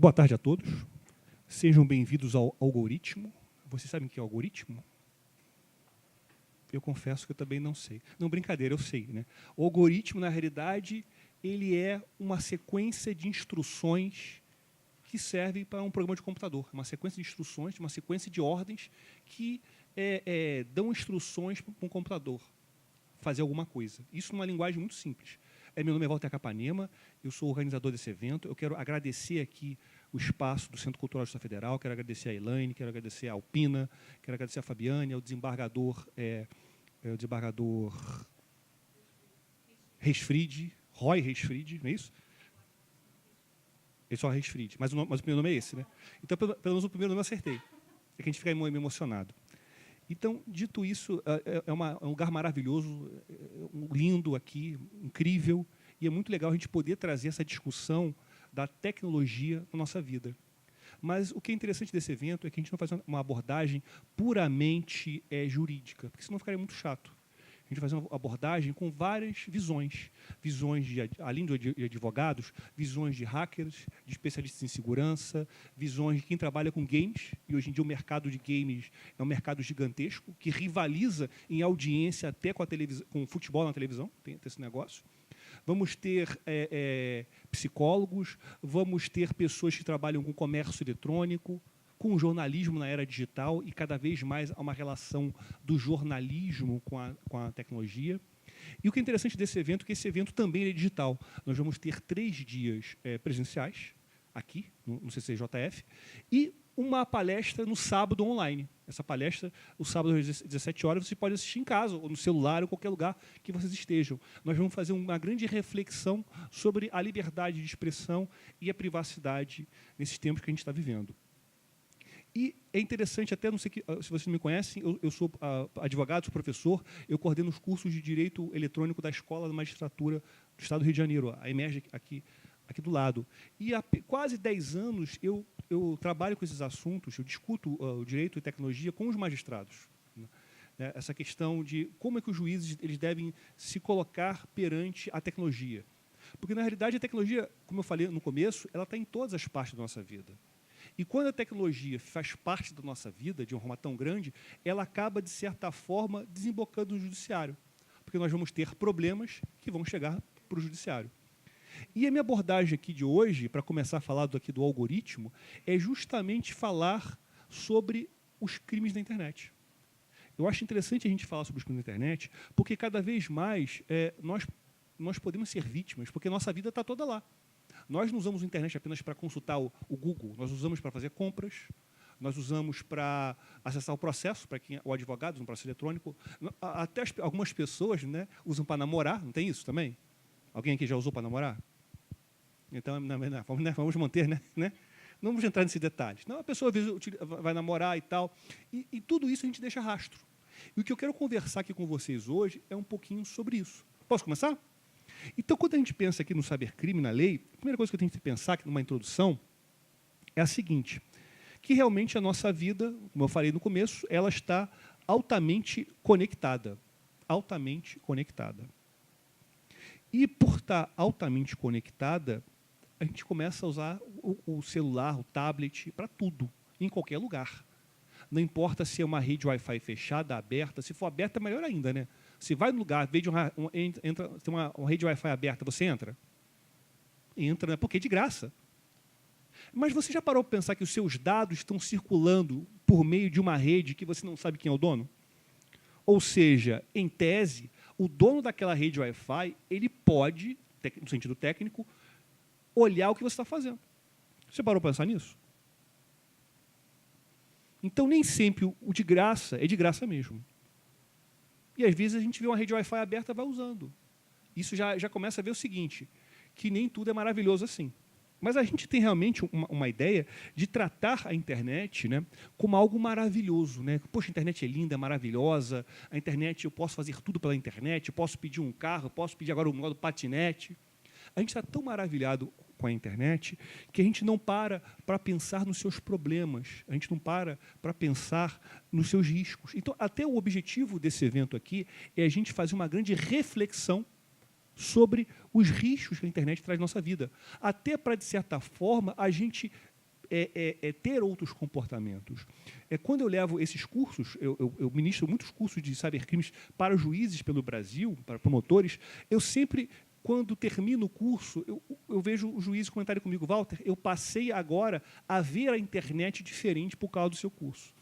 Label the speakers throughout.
Speaker 1: Boa tarde a todos. Sejam bem-vindos ao Algoritmo. Vocês sabem o que é algoritmo? Eu confesso que eu também não sei. Não, brincadeira, eu sei, né? O algoritmo, na realidade, ele é uma sequência de instruções que serve para um programa de computador. Uma sequência de instruções, uma sequência de ordens que dão instruções para um computador fazer alguma coisa. Isso numa linguagem muito simples. Meu nome é Walter Capanema, eu sou organizador desse evento. Eu quero agradecer aqui o espaço do Centro Cultural da Justiça Federal, quero agradecer a Elaine, quero agradecer a Alpina, quero agradecer a Fabiane, ao desembargador Reisfried, Roy Reisfried, não é isso? Ele só Reisfried, mas o primeiro nome é esse, né? Então, pelo menos o primeiro nome eu acertei. É que a gente fica meio emocionado. Então, dito isso, é um lugar maravilhoso, lindo aqui, incrível, e é muito legal a gente poder trazer essa discussão da tecnologia na nossa vida. Mas o que é interessante desse evento é que a gente não faz uma abordagem puramente jurídica, porque senão ficaria muito chato. A gente faz uma abordagem com várias visões. Visões, além de advogados, visões de hackers, de especialistas em segurança, visões de quem trabalha com games, e hoje em dia o mercado de games é um mercado gigantesco, que rivaliza em audiência até com o futebol na televisão, tem esse negócio. Vamos ter psicólogos, vamos ter pessoas que trabalham com comércio eletrônico, com o jornalismo na era digital, e cada vez mais há uma relação do jornalismo com a tecnologia. E o que é interessante desse evento é que esse evento também é digital. Nós vamos ter 3 dias presenciais, aqui, no CCJF, e uma palestra no sábado online. Essa palestra, o sábado às 17 horas, você pode assistir em casa, ou no celular, ou em qualquer lugar que vocês estejam. Nós vamos fazer uma grande reflexão sobre a liberdade de expressão e a privacidade nesses tempos que a gente está vivendo. E é interessante, até não sei se vocês não me conhecem, eu sou advogado, sou professor, eu coordeno os cursos de Direito Eletrônico da Escola da Magistratura do Estado do Rio de Janeiro, a EMERGE aqui do lado. E há quase 10 anos eu trabalho com esses assuntos, eu discuto o direito e tecnologia com os magistrados. Essa questão de como é que os juízes eles devem se colocar perante a tecnologia. Porque, na realidade, a tecnologia, como eu falei no começo, ela está em todas as partes da nossa vida. E quando a tecnologia faz parte da nossa vida, de uma forma tão grande, ela acaba, de certa forma, desembocando no judiciário. Porque nós vamos ter problemas que vão chegar para o judiciário. E a minha abordagem aqui de hoje, para começar a falar do algoritmo, é justamente falar sobre os crimes da internet. Eu acho interessante a gente falar sobre os crimes da internet, porque cada vez mais nós podemos ser vítimas, porque a nossa vida está toda lá. Nós não usamos a internet apenas para consultar o Google, nós usamos para fazer compras, nós usamos para acessar o processo, para quem o advogado, no processo eletrônico. Até algumas pessoas, né, usam para namorar, não tem isso também? Alguém aqui já usou para namorar? Então, vamos manter, né? Não vamos entrar nesses detalhes. Não, a pessoa às vezes vai namorar e tal, e tudo isso a gente deixa rastro. E o que eu quero conversar aqui com vocês hoje é um pouquinho sobre isso. Posso começar? Então, quando a gente pensa aqui no cybercrime, na lei, a primeira coisa que eu tenho que pensar aqui numa introdução é a seguinte, que realmente a nossa vida, como eu falei no começo, ela está altamente conectada. Altamente conectada. E, por estar altamente conectada, a gente começa a usar o celular, o tablet, para tudo, em qualquer lugar. Não importa se é uma rede Wi-Fi fechada, aberta, se for aberta, melhor ainda, né? Se vai no lugar, tem uma rede Wi-Fi aberta, você entra? Entra, né? Porque é de graça. Mas você já parou para pensar que os seus dados estão circulando por meio de uma rede que você não sabe quem é o dono? Ou seja, em tese, o dono daquela rede Wi-Fi, ele pode, no sentido técnico, olhar o que você está fazendo. Você parou para pensar nisso? Então, nem sempre o de graça é de graça mesmo. E, às vezes, a gente vê uma rede Wi-Fi aberta e vai usando. Isso já começa a ver o seguinte, que nem tudo é maravilhoso assim. Mas a gente tem realmente uma ideia de tratar a internet, né, como algo maravilhoso. Né? Poxa, a internet é linda, é maravilhosa, a internet, eu posso fazer tudo pela internet, eu posso pedir um carro, eu posso pedir agora o modo patinete. A gente está tão maravilhado com a internet que a gente não para pensar nos seus problemas, a gente não para pensar nos seus riscos. Então, até o objetivo desse evento aqui é a gente fazer uma grande reflexão sobre os riscos que a internet traz na nossa vida. Até para, de certa forma, a gente ter outros comportamentos. Quando eu levo esses cursos, eu ministro muitos cursos de cybercrimes para juízes pelo Brasil, para promotores, eu sempre, quando termino o curso, eu vejo o juiz comentar comigo, Walter, eu passei agora a ver a internet diferente por causa do seu curso.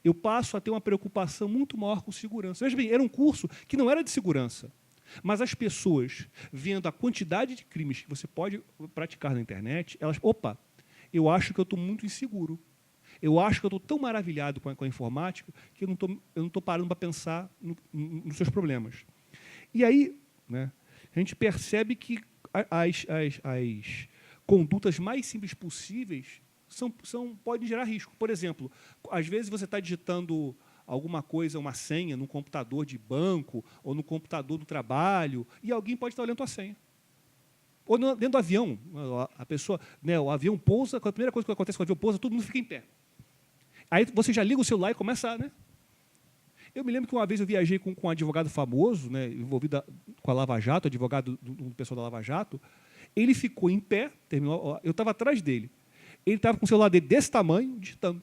Speaker 1: Eu passo a ter uma preocupação muito maior com segurança. Veja bem, era um curso que não era de segurança, mas as pessoas, vendo a quantidade de crimes que você pode praticar na internet, elas, opa, eu acho que eu estou muito inseguro. Eu acho que eu estou tão maravilhado com a informática que eu não estou parando para pensar nos seus problemas. E aí, né, a gente percebe que as condutas mais simples possíveis podem gerar risco. Por exemplo, às vezes você está digitando alguma coisa, uma senha, no computador de banco ou no computador do trabalho, e alguém pode estar olhando a senha. Ou dentro do avião, a pessoa, né, o avião pousa, a primeira coisa que acontece com o avião pousa, todo mundo fica em pé. Aí você já liga o celular e começa a... Né? Eu me lembro que uma vez eu viajei com um advogado famoso, né, envolvido com a Lava Jato, advogado do pessoal da Lava Jato. Ele ficou em pé, terminou, eu estava atrás dele. Ele estava com o celular dele desse tamanho, digitando.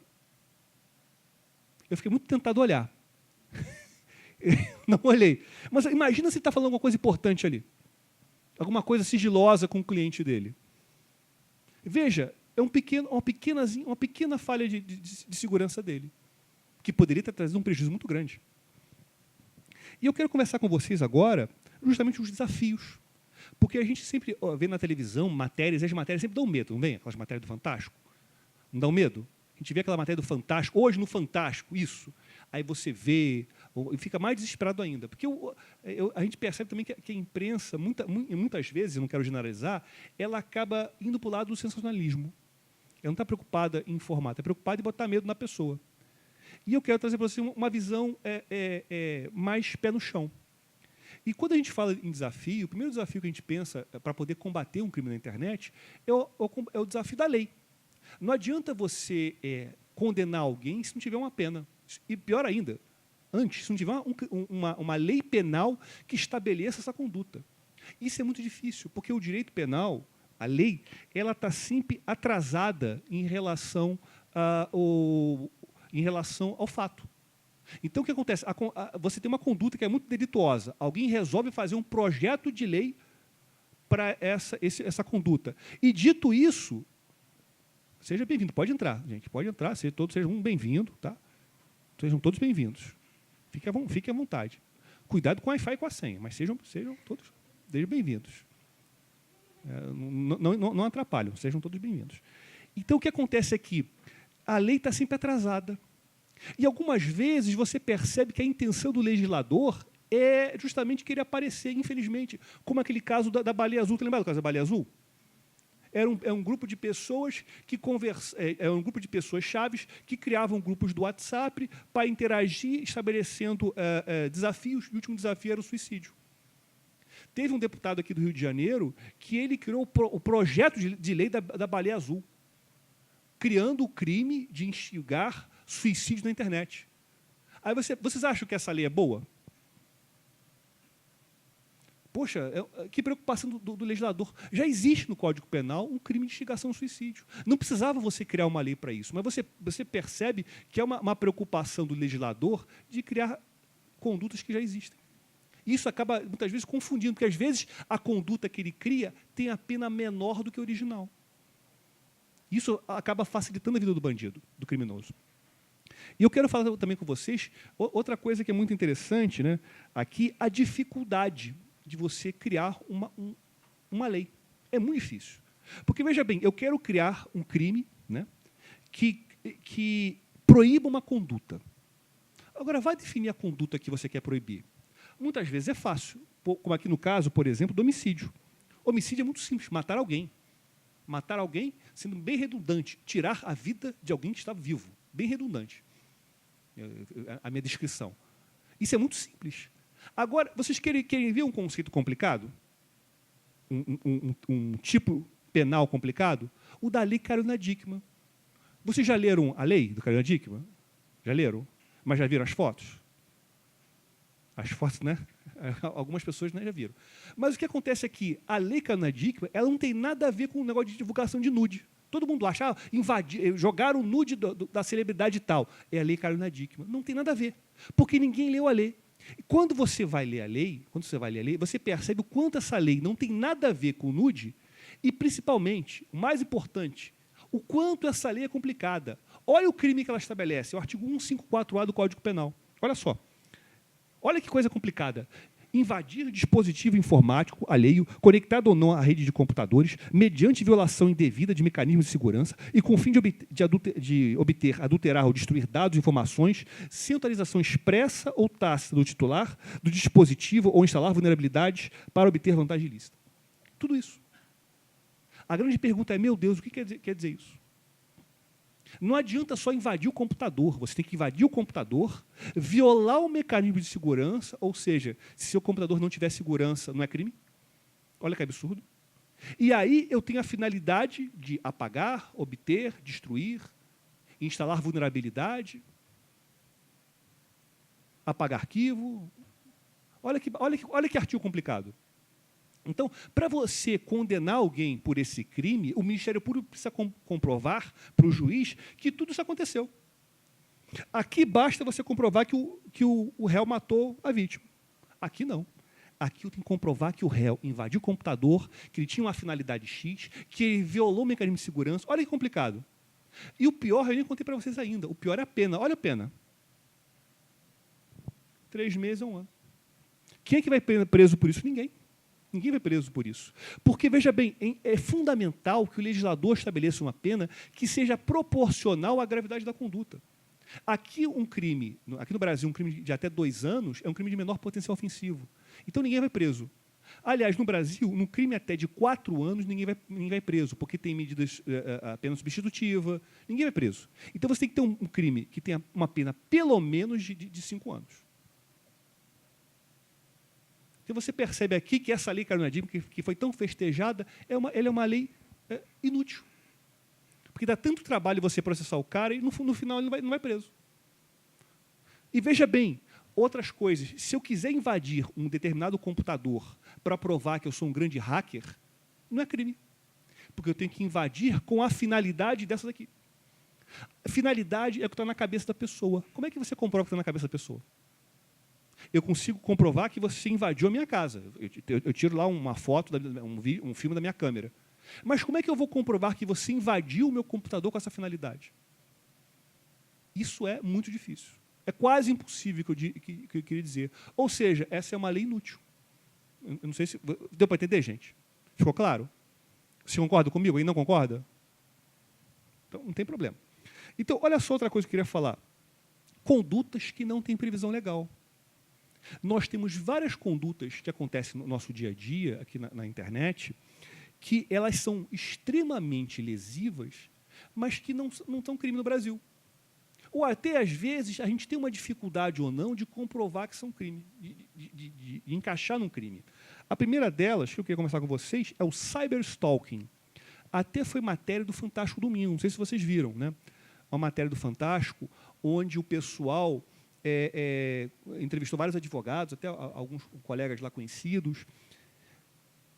Speaker 1: Eu fiquei muito tentado a olhar. Não olhei. Mas imagina se ele está falando alguma coisa importante ali. Alguma coisa sigilosa com o cliente dele. Veja, é uma pequena falha de segurança dele, que poderia ter trazido um prejuízo muito grande. E eu quero conversar com vocês agora justamente os desafios. Porque a gente sempre vê na televisão matérias, e as matérias sempre dão medo, não vem? Aquelas matérias do Fantástico? Não dão medo? A gente vê aquela matéria do Fantástico, hoje no Fantástico, isso. Aí você vê, e fica mais desesperado ainda. Porque a gente percebe também que a imprensa, muitas vezes, eu não quero generalizar, ela acaba indo para o lado do sensacionalismo. Ela não está preocupada em informar, está preocupada em botar medo na pessoa. E eu quero trazer para você uma visão mais pé no chão. E quando a gente fala em desafio, o primeiro desafio que a gente pensa para poder combater um crime na internet é o desafio da lei. Não adianta você condenar alguém se não tiver uma pena. E pior ainda, antes, se não tiver uma lei penal que estabeleça essa conduta. Isso é muito difícil, porque o direito penal, a lei, ela está sempre atrasada em relação ao fato. Então, o que acontece? Você tem uma conduta que é muito delituosa. Alguém resolve fazer um projeto de lei para essa conduta. E, dito isso, seja bem-vindo. Pode entrar, gente. Pode entrar. Todos sejam bem-vindos. Tá? Sejam todos bem-vindos. Fiquem à vontade. Cuidado com o Wi-Fi e com a senha, mas sejam todos bem-vindos. Não atrapalham. Sejam todos bem-vindos. Então, o que acontece aqui? A lei está sempre atrasada. E algumas vezes você percebe que a intenção do legislador é justamente querer aparecer, infelizmente, como aquele caso da baleia azul. Está lembrado do caso da baleia azul? É um grupo de pessoas um grupo de pessoas chaves que criavam grupos do WhatsApp para interagir, estabelecendo desafios. E o último desafio era o suicídio. Teve um deputado aqui do Rio de Janeiro que ele criou o projeto de lei da baleia azul, criando o crime de instigar suicídio na internet. Aí vocês acham que essa lei é boa? Poxa, que preocupação do legislador. Já existe no Código Penal um crime de instigação ao suicídio. Não precisava você criar uma lei para isso, mas você percebe que é uma preocupação do legislador de criar condutas que já existem. Isso acaba, muitas vezes, confundindo, porque, às vezes, a conduta que ele cria tem a pena menor do que a original. Isso acaba facilitando a vida do bandido, do criminoso. E eu quero falar também com vocês outra coisa que é muito interessante, né? Aqui, a dificuldade de você criar uma lei. É muito difícil. Porque, veja bem, eu quero criar um crime, né, que proíba uma conduta. Agora, vai definir a conduta que você quer proibir. Muitas vezes é fácil, como aqui no caso, por exemplo, do homicídio. Homicídio é muito simples, matar alguém. Matar alguém sendo bem redundante, tirar a vida de alguém que está vivo. Bem redundante, a minha descrição. Isso é muito simples. Agora, vocês querem ver um conceito complicado? Um tipo penal complicado? O da lei Carolina Dickmann. Vocês já leram a lei do Carolina Dickmann? Já leram? Mas já viram as fotos? As fotos, né? Algumas pessoas, né, já viram. Mas o que acontece aqui? A lei Carolina Dickmann, ela não tem nada a ver com o negócio de divulgação de nude. Todo mundo acha, jogaram o nude da celebridade tal. É a lei Carolina Dickmann. Não tem nada a ver, porque ninguém leu a lei. E quando você vai ler a lei, você percebe o quanto essa lei não tem nada a ver com o nude e, principalmente, o mais importante, o quanto essa lei é complicada. Olha o crime que ela estabelece, o artigo 154A do Código Penal. Olha só. Olha que coisa complicada. Invadir dispositivo informático alheio, conectado ou não à rede de computadores, mediante violação indevida de mecanismos de segurança e com o fim de obter, adulterar ou destruir dados e informações, sem autorização expressa ou tácita do titular do dispositivo ou instalar vulnerabilidades para obter vantagem ilícita. Tudo isso. A grande pergunta é, meu Deus, o que quer dizer isso? Não adianta só invadir o computador, você tem que invadir o computador, violar o mecanismo de segurança, ou seja, se seu computador não tiver segurança, não é crime? Olha que absurdo. E aí eu tenho a finalidade de apagar, obter, destruir, instalar vulnerabilidade, apagar arquivo. Olha que artigo complicado. Então, para você condenar alguém por esse crime, o Ministério Público precisa comprovar para o juiz que tudo isso aconteceu. Aqui basta você comprovar que o réu matou a vítima. Aqui não. Aqui eu tenho que comprovar que o réu invadiu o computador, que ele tinha uma finalidade X, que ele violou o mecanismo de segurança. Olha que complicado. E o pior, eu nem contei para vocês ainda, o pior é a pena. Olha a pena. 3 meses a 1 ano. Quem é que vai preso por isso? Ninguém. Ninguém vai preso por isso. Porque, veja bem, é fundamental que o legislador estabeleça uma pena que seja proporcional à gravidade da conduta. Aqui no Brasil, um crime de até 2 anos é um crime de menor potencial ofensivo. Então, ninguém vai preso. Aliás, no Brasil, num crime até de 4 anos, ninguém vai preso, porque tem medidas, a pena substitutiva, ninguém vai preso. Então, você tem que ter um crime que tenha uma pena pelo menos de 5 anos. Então, você percebe aqui que essa lei Carolina Dickmann, que foi tão festejada, ela é uma lei inútil. Porque dá tanto trabalho você processar o cara e, no final, ele não vai preso. E veja bem, outras coisas. Se eu quiser invadir um determinado computador para provar que eu sou um grande hacker, não é crime. Porque eu tenho que invadir com a finalidade dessa daqui. A finalidade é o que está na cabeça da pessoa. Como é que você comprova o que está na cabeça da pessoa? Eu consigo comprovar que você invadiu a minha casa. Eu tiro lá uma foto, um filme da minha câmera. Mas como é que eu vou comprovar que você invadiu o meu computador com essa finalidade? Isso é muito difícil. É quase impossível, que eu queria dizer. Ou seja, essa é uma lei inútil. Eu não sei se... Deu para entender, gente? Ficou claro? Você concorda comigo? Aí não concorda? Então, não tem problema. Então, olha só outra coisa que eu queria falar. Condutas que não têm previsão legal. Nós temos várias condutas que acontecem no nosso dia a dia, aqui na internet, que elas são extremamente lesivas, mas que não são crime no Brasil. Ou até, às vezes, a gente tem uma dificuldade ou não de comprovar que são crime, de encaixar num crime. A primeira delas, que eu queria conversar com vocês, é o cyberstalking. Até foi matéria do Fantástico Domingo, não sei se vocês viram, né? Uma matéria do Fantástico, onde o pessoal entrevistou vários advogados, até alguns colegas lá conhecidos.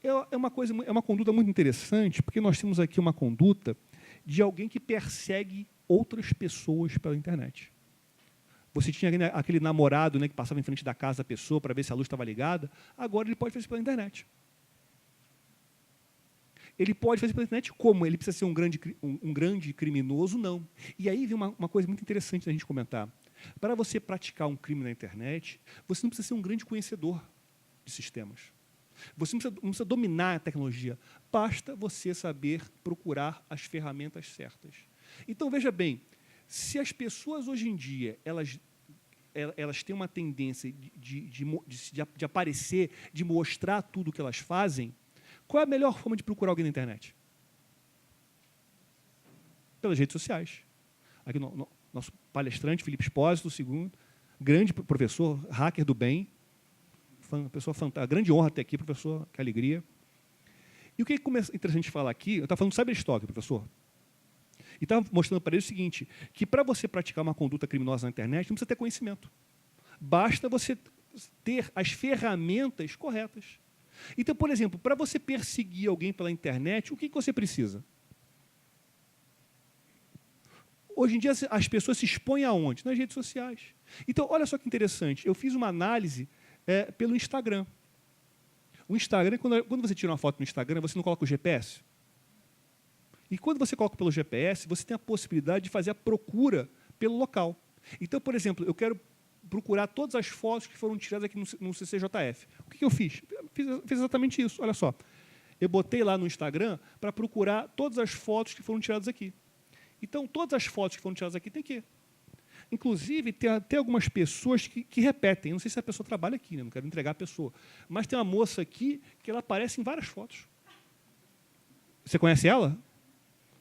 Speaker 1: É uma conduta muito interessante, porque nós temos aqui uma conduta de alguém que persegue outras pessoas pela internet. Você tinha aquele namorado, né, que passava em frente da casa da pessoa para ver se a luz estava ligada, agora ele pode fazer isso pela internet. Ele pode fazer pela internet como? Ele precisa ser um grande criminoso? Não. E aí vem uma coisa muito interessante da gente comentar. Para você praticar um crime na internet, você não precisa ser um grande conhecedor de sistemas. Você não precisa dominar a tecnologia. Basta você saber procurar as ferramentas certas. Então, veja bem, se as pessoas hoje em dia elas têm uma tendência de aparecer, de mostrar tudo o que elas fazem, qual é a melhor forma de procurar alguém na internet? Pelas redes sociais. Aqui nosso palestrante, Felipe Espósito, II, grande professor, hacker do bem, pessoa fantástica, grande honra ter aqui, professor, que alegria. E o que é interessante falar aqui, eu estava falando de cyberstalking, professor, e estava mostrando para ele o seguinte, que para você praticar uma conduta criminosa na internet, não precisa ter conhecimento. Basta você ter as ferramentas corretas. Então, por exemplo, para você perseguir alguém pela internet, o que você precisa? Hoje em dia, as pessoas se expõem aonde? Nas redes sociais. Então, olha só que interessante. Eu fiz uma análise pelo Instagram. O Instagram, quando você tira uma foto no Instagram, você não coloca o GPS? E quando você coloca pelo GPS, você tem a possibilidade de fazer a procura pelo local. Então, por exemplo, eu quero procurar todas as fotos que foram tiradas aqui no CCJF. O que eu fiz? Fiz exatamente isso. Olha só. Eu botei lá no Instagram para procurar todas as fotos que foram tiradas aqui. Então, todas as fotos que foram tiradas aqui tem aqui. Inclusive, tem até algumas pessoas que repetem. Não sei se a pessoa trabalha aqui, né? Não quero entregar a pessoa. Mas tem uma moça aqui que ela aparece em várias fotos. Você conhece ela?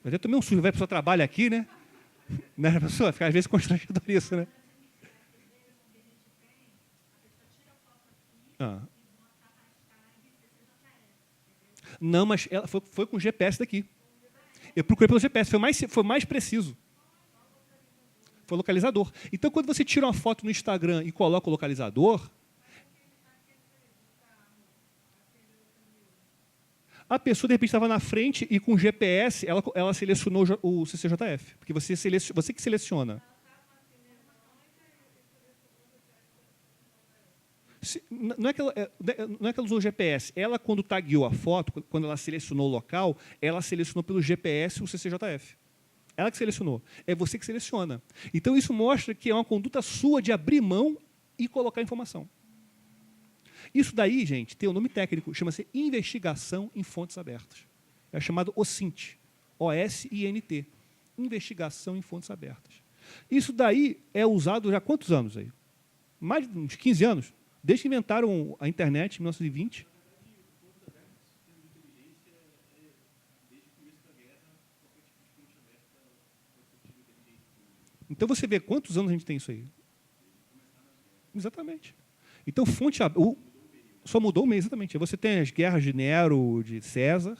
Speaker 1: Mas eu tomei um susto, a pessoa trabalha aqui, né? Né, a pessoa fica às vezes constrangedor isso, né? Ah. Não, mas ela foi com o GPS daqui. Eu procurei pelo GPS, foi mais preciso. Foi localizador. Então, quando você tira uma foto no Instagram e coloca o localizador, a pessoa, de repente, estava na frente e com o GPS, ela selecionou o CCJF. Porque você que seleciona. Não é que ela usou o GPS. Ela, quando tagueou a foto, quando ela selecionou o local, ela selecionou pelo GPS o CCJF. Ela que selecionou. É você que seleciona. Então, isso mostra que é uma conduta sua de abrir mão e colocar informação. Isso daí, gente, tem um nome técnico, chama-se investigação em fontes abertas. É chamado OSINT, O-S-I-N-T, investigação em fontes abertas. Isso daí é usado já há quantos anos aí? Mais de uns 15 anos. Desde que inventaram a internet, em 1920. Então, você vê quantos anos a gente tem isso aí. Exatamente. Então, fonte aberta... Só mudou o meio, exatamente. Você tem as guerras de Nero, de César.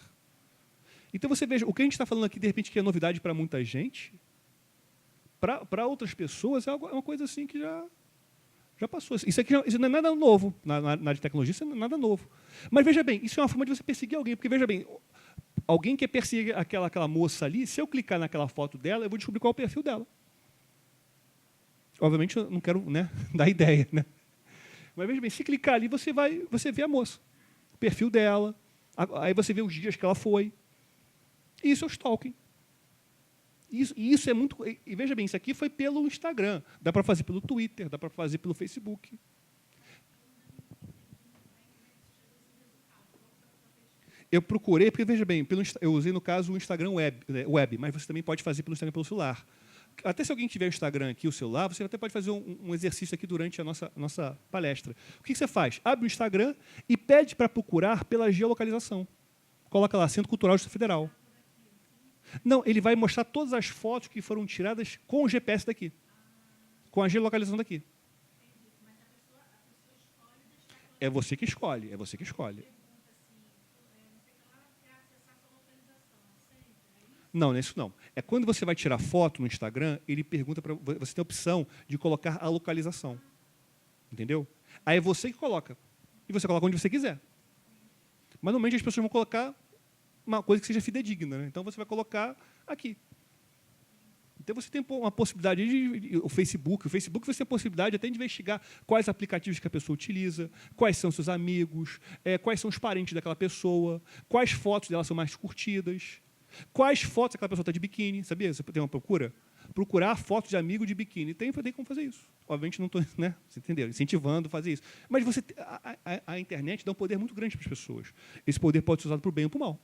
Speaker 1: Então, você veja, o que a gente está falando aqui, de repente, que é novidade para muita gente, para outras pessoas, é uma coisa assim que já passou. Isso não é nada novo. Na área de tecnologia, isso não é nada novo. Mas, veja bem, isso é uma forma de você perseguir alguém. Porque, veja bem, alguém quer perseguir aquela moça ali, se eu clicar naquela foto dela, eu vou descobrir qual é o perfil dela. Obviamente, eu não quero, né, dar ideia, né? Mas, veja bem, se clicar ali, você vê a moça, o perfil dela, aí você vê os dias que ela foi. Isso é o stalking. Isso é muito... E veja bem, isso aqui foi pelo Instagram. Dá para fazer pelo Twitter, dá para fazer pelo Facebook. Eu procurei, porque, veja bem, eu usei, no caso, o Instagram web, mas você também pode fazer pelo Instagram pelo celular. Até se alguém tiver o Instagram aqui, o celular, você até pode fazer um exercício aqui durante a nossa palestra. O que você faz? Abre o Instagram e pede para procurar pela geolocalização. Coloca lá, Centro Cultural do Distrito Federal. Não, ele vai mostrar todas as fotos que foram tiradas com o GPS daqui. Com a geolocalização daqui. É você que escolhe, é você que escolhe. Não, isso não. É quando você vai tirar foto no Instagram, ele pergunta para você tem a opção de colocar a localização. Entendeu? Aí é você que coloca. E você coloca onde você quiser. Mas normalmente as pessoas vão colocar uma coisa que seja fidedigna, né? Então você vai colocar aqui. Então você tem uma possibilidade o Facebook você tem a possibilidade até de investigar quais aplicativos que a pessoa utiliza, quais são seus amigos, quais são os parentes daquela pessoa, quais fotos dela são mais curtidas. Quais fotos aquela pessoa está de biquíni, sabia? Você tem uma procura? Procurar fotos de amigo de biquíni. Tem como fazer isso. Obviamente não estou, né? Você entendeu? Incentivando a fazer isso. Mas a internet dá um poder muito grande para as pessoas. Esse poder pode ser usado para o bem ou para o mal.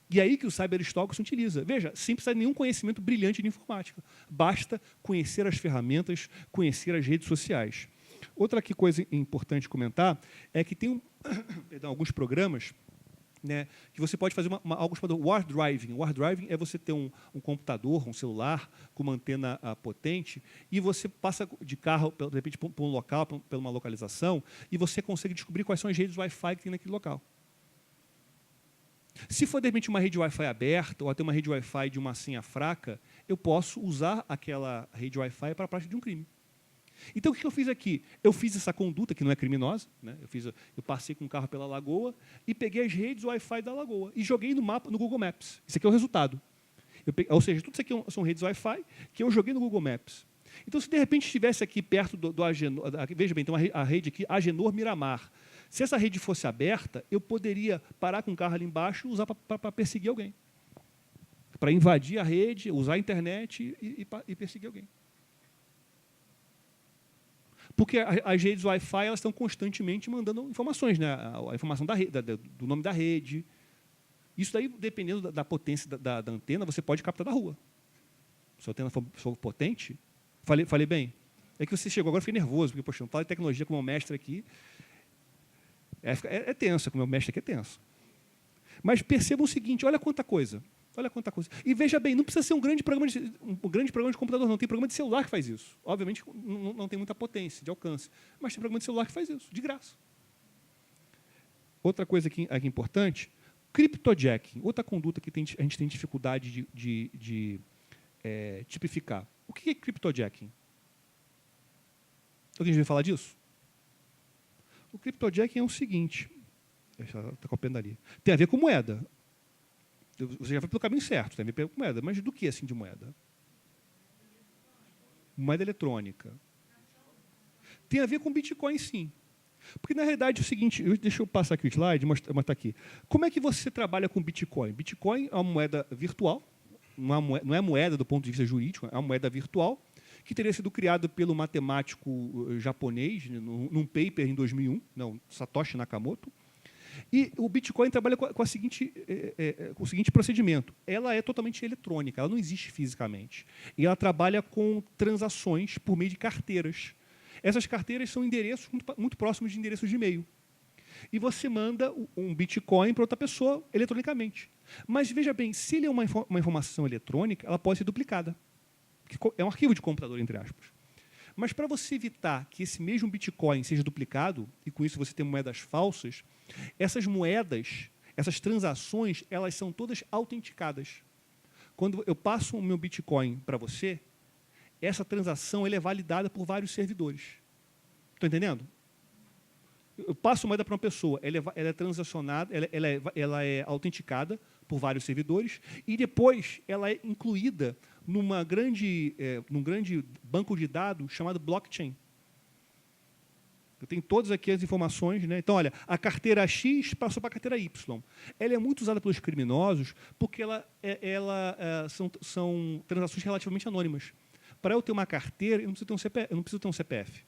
Speaker 1: E aí que o cyberstalker se utiliza. Veja, sem precisar de nenhum conhecimento brilhante de informática. Basta conhecer as ferramentas, conhecer as redes sociais. Outra coisa importante comentar é que tem alguns programas, né, que você pode fazer algo chamado war driving. War driving é você ter um computador, um celular com uma antena potente e você passa de carro, de repente, por um local, por uma localização, e você consegue descobrir quais são as redes Wi-Fi que tem naquele local. Se for, de repente, uma rede Wi-Fi aberta ou até uma rede Wi-Fi de uma senha fraca, eu posso usar aquela rede Wi-Fi para a prática de um crime. Então, o que eu fiz aqui? Eu fiz essa conduta, que não é criminosa, né? Eu passei com o carro pela lagoa e peguei as redes Wi-Fi da lagoa e joguei no mapa, no Google Maps. Isso aqui é o resultado. Ou seja, tudo isso aqui são redes Wi-Fi que eu joguei no Google Maps. Então, se de repente estivesse aqui perto do Agenor, veja bem, tem a rede aqui, Agenor Miramar. Se essa rede fosse aberta, eu poderia parar com o carro ali embaixo e usar para perseguir alguém. Para invadir a rede, usar a internet e perseguir alguém. Porque as redes Wi-Fi elas estão constantemente mandando informações, né? A informação do nome da rede. Isso daí, dependendo da potência da antena, você pode captar da rua. Se a antena for potente, falei bem? É que você chegou agora, eu fiquei nervoso, porque, poxa, não fala de tecnologia com o meu mestre aqui. É tenso, com o meu mestre aqui é tenso. Mas percebam o seguinte, olha quanta coisa. Olha quanta coisa. E veja bem, não precisa ser um grande programa de computador, não. Tem programa de celular que faz isso. Obviamente, não tem muita potência de alcance, mas tem programa de celular que faz isso, de graça. Outra coisa aqui importante, cryptojacking, outra conduta que a gente tem dificuldade de tipificar. O que é cryptojacking? Alguém já ouviu falar disso? O cryptojacking é o seguinte, está copiando ali, tem a ver com moeda. Você já foi pelo caminho certo, tem a ver com moeda, mas do que assim de moeda? Moeda eletrônica. Tem a ver com Bitcoin, sim. Porque, na realidade, é o seguinte, deixa eu passar aqui o slide, mostrar aqui. Como é que você trabalha com Bitcoin? Bitcoin é uma moeda virtual, não é moeda do ponto de vista jurídico, é uma moeda virtual, que teria sido criada pelo matemático japonês, num paper em 2001, não, Satoshi Nakamoto. E o Bitcoin trabalha com o seguinte procedimento. Ela é totalmente eletrônica, ela não existe fisicamente. E ela trabalha com transações por meio de carteiras. Essas carteiras são endereços muito próximos de endereços de e-mail. E você manda um Bitcoin para outra pessoa eletronicamente. Mas, veja bem, se ele é uma informação eletrônica, ela pode ser duplicada. É um arquivo de computador, entre aspas. Mas, para você evitar que esse mesmo Bitcoin seja duplicado, e com isso você tem moedas falsas, essas moedas, essas transações, elas são todas autenticadas. Quando eu passo o meu Bitcoin para você, essa transação ela é validada por vários servidores. Estão entendendo? Eu passo moeda para uma pessoa, ela é transacionada, ela é autenticada por vários servidores, e depois ela é incluída num grande banco de dados chamado blockchain. Eu tenho todas aqui as informações, né? Então, olha, a carteira X passou para a carteira Y. Ela é muito usada pelos criminosos porque são transações relativamente anônimas. Para eu ter uma carteira, eu não preciso ter um CPF.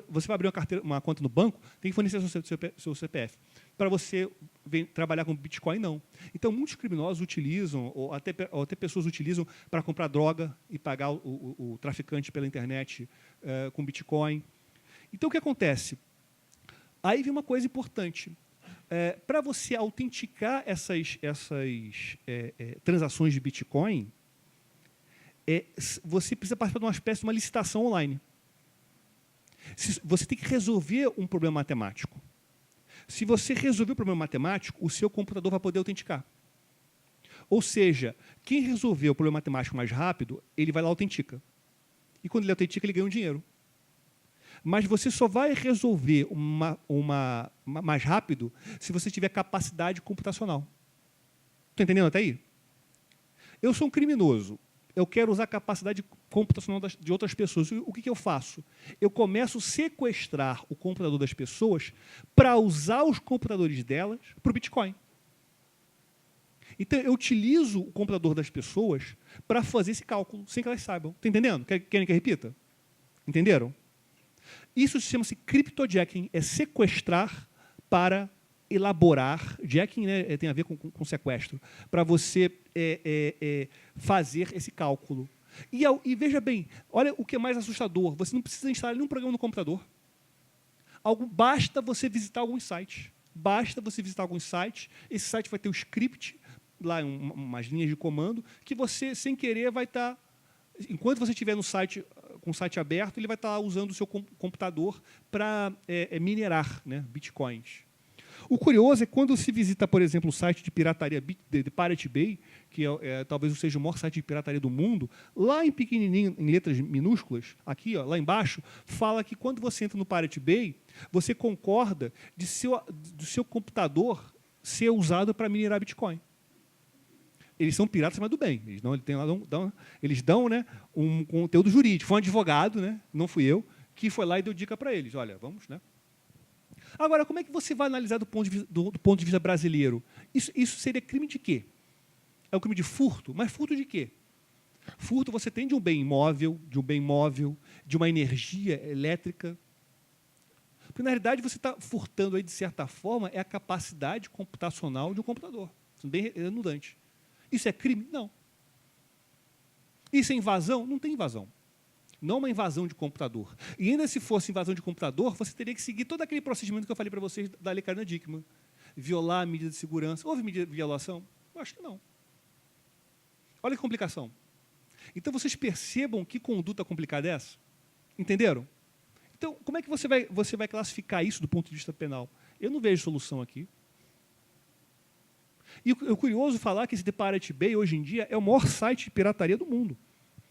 Speaker 1: Você vai abrir uma conta no banco, tem que fornecer seu CPF. Para você trabalhar com Bitcoin, não. Então, muitos criminosos utilizam, ou até pessoas utilizam para comprar droga e pagar o traficante pela internet com Bitcoin. Então, o que acontece? Aí vem uma coisa importante. Para você autenticar essas transações de Bitcoin, você precisa participar de uma espécie de uma licitação online. Você tem que resolver um problema matemático. Se você resolver o problema matemático, o seu computador vai poder autenticar. Ou seja, quem resolver o problema matemático mais rápido, ele vai lá e autentica. E quando ele autentica, ele ganha um dinheiro. Mas você só vai resolver mais rápido se você tiver capacidade computacional. Está entendendo até aí? Eu sou um criminoso. Eu quero usar a capacidade computacional de outras pessoas. O que eu faço? Eu começo a sequestrar o computador das pessoas para usar os computadores delas para o Bitcoin. Então, eu utilizo o computador das pessoas para fazer esse cálculo, sem que elas saibam. Está entendendo? Querem que eu repita? Entenderam? Isso chama-se cryptojacking, é sequestrar para elaborar. Jacking, né, tem a ver com sequestro, para você fazer esse cálculo. E veja bem, olha o que é mais assustador, você não precisa instalar nenhum programa no computador. Basta você visitar alguns sites. Esse site vai ter o script, lá umas linhas de comando, que você, sem querer, vai estar... Enquanto você estiver no site, com o site aberto, ele vai estar usando o seu computador para minerar, né, bitcoins. O curioso é quando se visita, por exemplo, o site de pirataria de Pirate Bay, que talvez seja o maior site de pirataria do mundo, lá em pequenininho, em letras minúsculas, aqui, ó, lá embaixo, fala que quando você entra no Pirate Bay, você concorda do seu computador ser usado para minerar Bitcoin. eles são piratas, mas do bem. Eles dão, né, um conteúdo jurídico. Foi um advogado, né, não fui eu, que foi lá e deu dica para eles. Olha, vamos, né? Agora, como é que você vai analisar do ponto de vista brasileiro? Isso seria crime de quê? É um crime de furto? Mas furto de quê? Furto você tem de um bem imóvel, de uma energia elétrica. Porque, na realidade, você está furtando, aí, de certa forma, é a capacidade computacional de um computador. Isso é bem redundante. Isso é crime? Não. Isso é invasão? Não tem invasão. Não é uma invasão de computador. E ainda se fosse invasão de computador, você teria que seguir todo aquele procedimento que eu falei para vocês da Lei Carolina-Dickmann. Violar a medida de segurança. Houve medida de violação? Eu acho que não. Olha que complicação. Então, vocês percebam que conduta complicada é essa? Entenderam? Então, como é que você vai classificar isso do ponto de vista penal? Eu não vejo solução aqui. E é curioso falar que esse The Pirate Bay, hoje em dia, é o maior site de pirataria do mundo.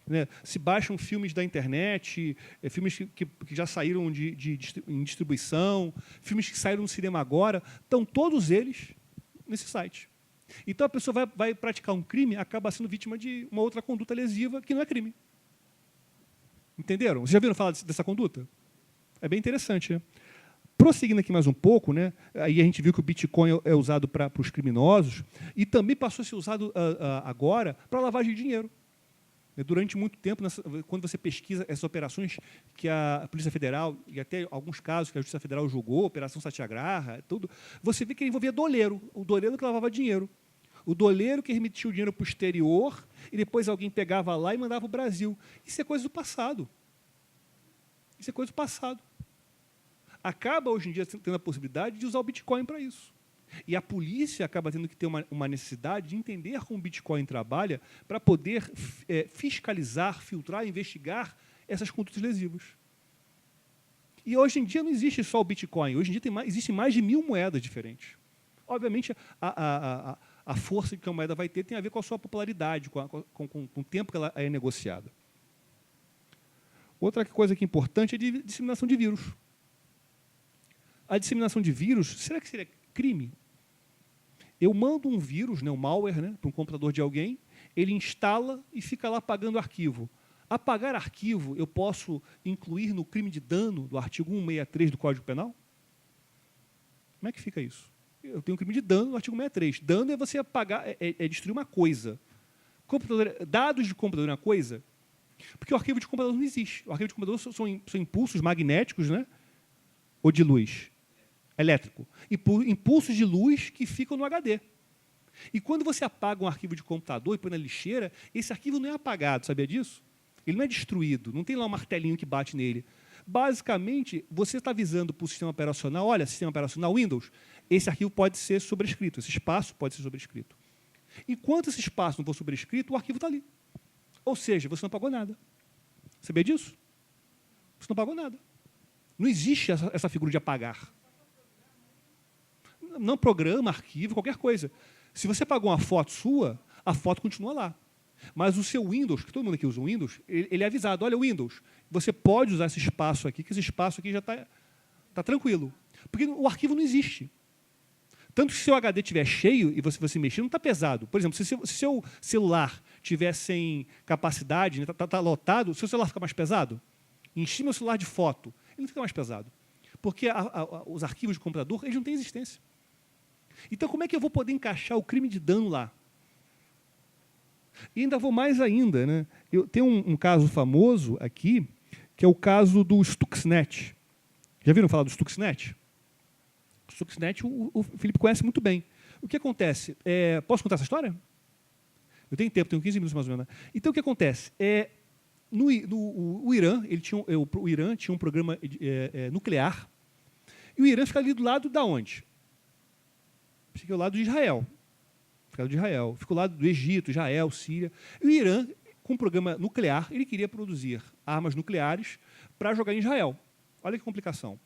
Speaker 1: Né? Se baixam filmes da internet, filmes que já saíram em distribuição, filmes que saíram no cinema agora, estão todos eles nesse site. Então, a pessoa vai praticar um crime, acaba sendo vítima de uma outra conduta lesiva que não é crime. Entenderam? Vocês já viram falar dessa conduta? É bem interessante, né? Prosseguindo aqui mais um pouco, né? Aí a gente viu que o Bitcoin é usado para os criminosos e também passou a ser usado agora para lavagem de dinheiro. Durante muito tempo, quando você pesquisa essas operações que a Polícia Federal, e até alguns casos que a Justiça Federal julgou, Operação Satyagraha, tudo, você vê que ele envolvia doleiro, o doleiro que lavava dinheiro. O doleiro que remitia o dinheiro para o exterior e depois alguém pegava lá e mandava para o Brasil. Isso é coisa do passado. Isso é coisa do passado. Acaba, hoje em dia, tendo a possibilidade de usar o Bitcoin para isso. E a polícia acaba tendo que ter uma necessidade de entender como o Bitcoin trabalha para poder fiscalizar, filtrar, investigar essas condutas lesivas. E hoje em dia não existe só o Bitcoin. Hoje em dia existem mais de 1000 moedas diferentes. Obviamente, a força que a moeda vai ter tem a ver com a sua popularidade, com o tempo que ela é negociada. Outra coisa que é importante é a disseminação de vírus. A disseminação de vírus, será que seria crime? Eu mando um vírus, né, um malware, né, para um computador de alguém, ele instala e fica lá apagando arquivo. Apagar arquivo, eu posso incluir no crime de dano do artigo 163 do Código Penal? Como é que fica isso? Eu tenho um crime de dano no artigo 163. Dano é você apagar, é destruir uma coisa. Dados de computador é uma coisa? Porque o arquivo de computador não existe. O arquivo de computador são impulsos magnéticos, né, ou de luz. Elétrico. E por impulsos de luz que ficam no HD. E quando você apaga um arquivo de computador e põe na lixeira, esse arquivo não é apagado, sabia disso? Ele não é destruído, não tem lá um martelinho que bate nele. Basicamente, você está avisando para o sistema operacional, olha, sistema operacional Windows, esse arquivo pode ser sobrescrito, esse espaço pode ser sobrescrito. Enquanto esse espaço não for sobrescrito, o arquivo está ali. Ou seja, você não pagou nada. Sabia disso? Você não pagou nada. Não existe essa figura de apagar. Não programa, arquivo, qualquer coisa. Se você pagou uma foto sua, a foto continua lá. Mas o seu Windows, que todo mundo aqui usa o Windows, ele é avisado, olha, Windows, você pode usar esse espaço aqui, que esse espaço aqui já está tranquilo. Porque o arquivo não existe. Tanto que se o HD estiver cheio e você mexer, não está pesado. Por exemplo, se seu celular estiver sem capacidade, está lotado, o seu celular fica mais pesado? Enche meu celular de foto, ele não fica mais pesado. Porque os arquivos de computador, eles não têm existência. Então, como é que eu vou poder encaixar o crime de dano lá? E ainda vou mais ainda, né? Eu tenho um caso famoso aqui, que é o caso do Stuxnet. Já viram falar do Stuxnet? O Stuxnet o Felipe conhece muito bem. O que acontece? Posso contar essa história? Eu tenho tempo, tenho 15 minutos mais ou menos. Então, o que acontece? O Irã, o Irã tinha um programa nuclear, e o Irã fica ali do lado da onde? Fica ao lado de Israel. Fica ao lado do Egito, Israel, Síria. E o Irã, com um programa nuclear, ele queria produzir armas nucleares para jogar em Israel. Olha que complicação.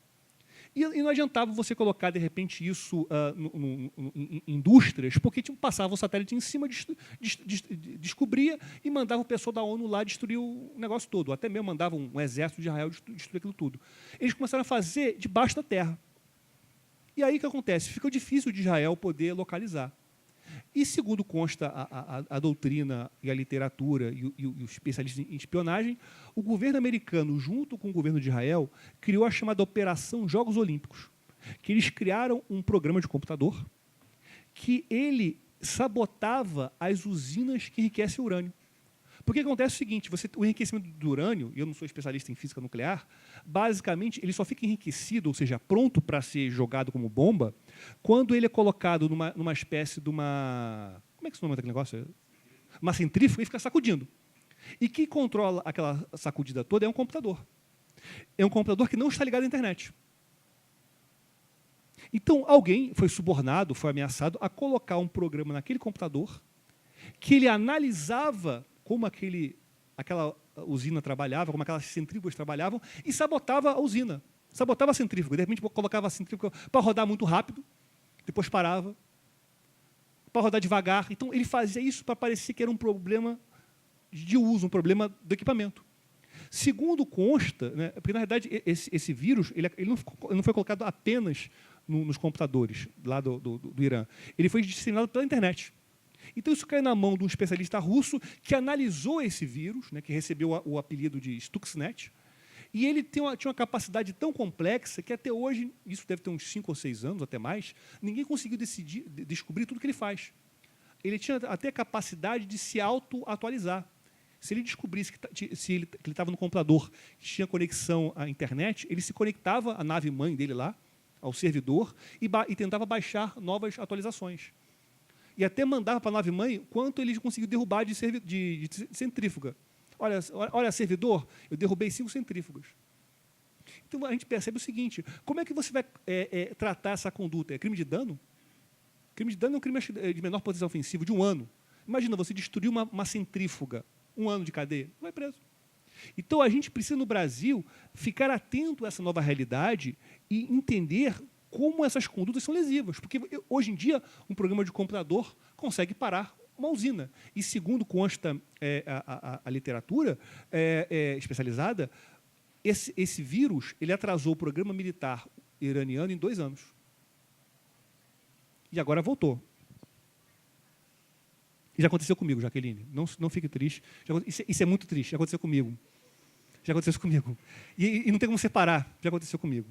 Speaker 1: E não adiantava você colocar, de repente, isso em indústrias, porque passava o satélite em cima, descobria e mandava o pessoal da ONU lá destruir o negócio todo. Até mesmo mandava um exército de Israel destruir aquilo tudo. Eles começaram a fazer debaixo da terra. E aí o que acontece? Fica difícil de Israel poder localizar. E, segundo consta a doutrina e a literatura e os especialistas em espionagem, o governo americano, junto com o governo de Israel, criou a chamada Operação Jogos Olímpicos, que eles criaram um programa de computador que ele sabotava as usinas que enriquecem o urânio. Porque acontece o seguinte, o enriquecimento do urânio, e eu não sou especialista em física nuclear, basicamente ele só fica enriquecido, ou seja, pronto para ser jogado como bomba, quando ele é colocado numa espécie de uma... Como é que se chama aquele negócio? Uma centrífuga e fica sacudindo. E quem controla aquela sacudida toda é um computador. É um computador que não está ligado à internet. Então, alguém foi subornado, foi ameaçado a colocar um programa naquele computador que ele analisava como aquela usina trabalhava, como aquelas centrífugas trabalhavam, e sabotava a usina, sabotava a centrífuga. De repente, colocava a centrífuga para rodar muito rápido, depois parava, para rodar devagar. Então, ele fazia isso para parecer que era um problema de uso, um problema do equipamento. Segundo consta, né, porque, na verdade, esse vírus ele não foi colocado apenas nos computadores lá do Irã. Ele foi disseminado pela internet. Então, isso caiu na mão de um especialista russo que analisou esse vírus, né, que recebeu o apelido de Stuxnet, e ele tinha uma capacidade tão complexa que até hoje, isso deve ter uns 5 ou 6 anos, até mais, ninguém conseguiu descobrir tudo que ele faz. Ele tinha até a capacidade de se auto-atualizar. Se ele descobrisse que ele estava no computador que tinha conexão à internet, ele se conectava à nave-mãe dele lá, ao servidor, e tentava baixar novas atualizações. E até mandava para a nave-mãe quanto ele conseguiu derrubar de centrífuga. Olha, servidor, eu derrubei 5 centrífugas. Então, a gente percebe o seguinte, como é que você vai tratar essa conduta? É crime de dano? Crime de dano é um crime de menor potencial ofensivo, de 1 ano. Imagina, você destruiu uma centrífuga, 1 ano de cadeia, vai preso. Então, a gente precisa, no Brasil, ficar atento a essa nova realidade e entender como essas condutas são lesivas. Porque, hoje em dia, um programa de computador consegue parar uma usina. E, segundo consta a literatura especializada, esse vírus ele atrasou o programa militar iraniano em 2 anos. E agora voltou. E já aconteceu comigo, Jaqueline. Não fique triste. Isso é muito triste. Já aconteceu comigo. Já aconteceu comigo. E não tem como separar. Já aconteceu comigo.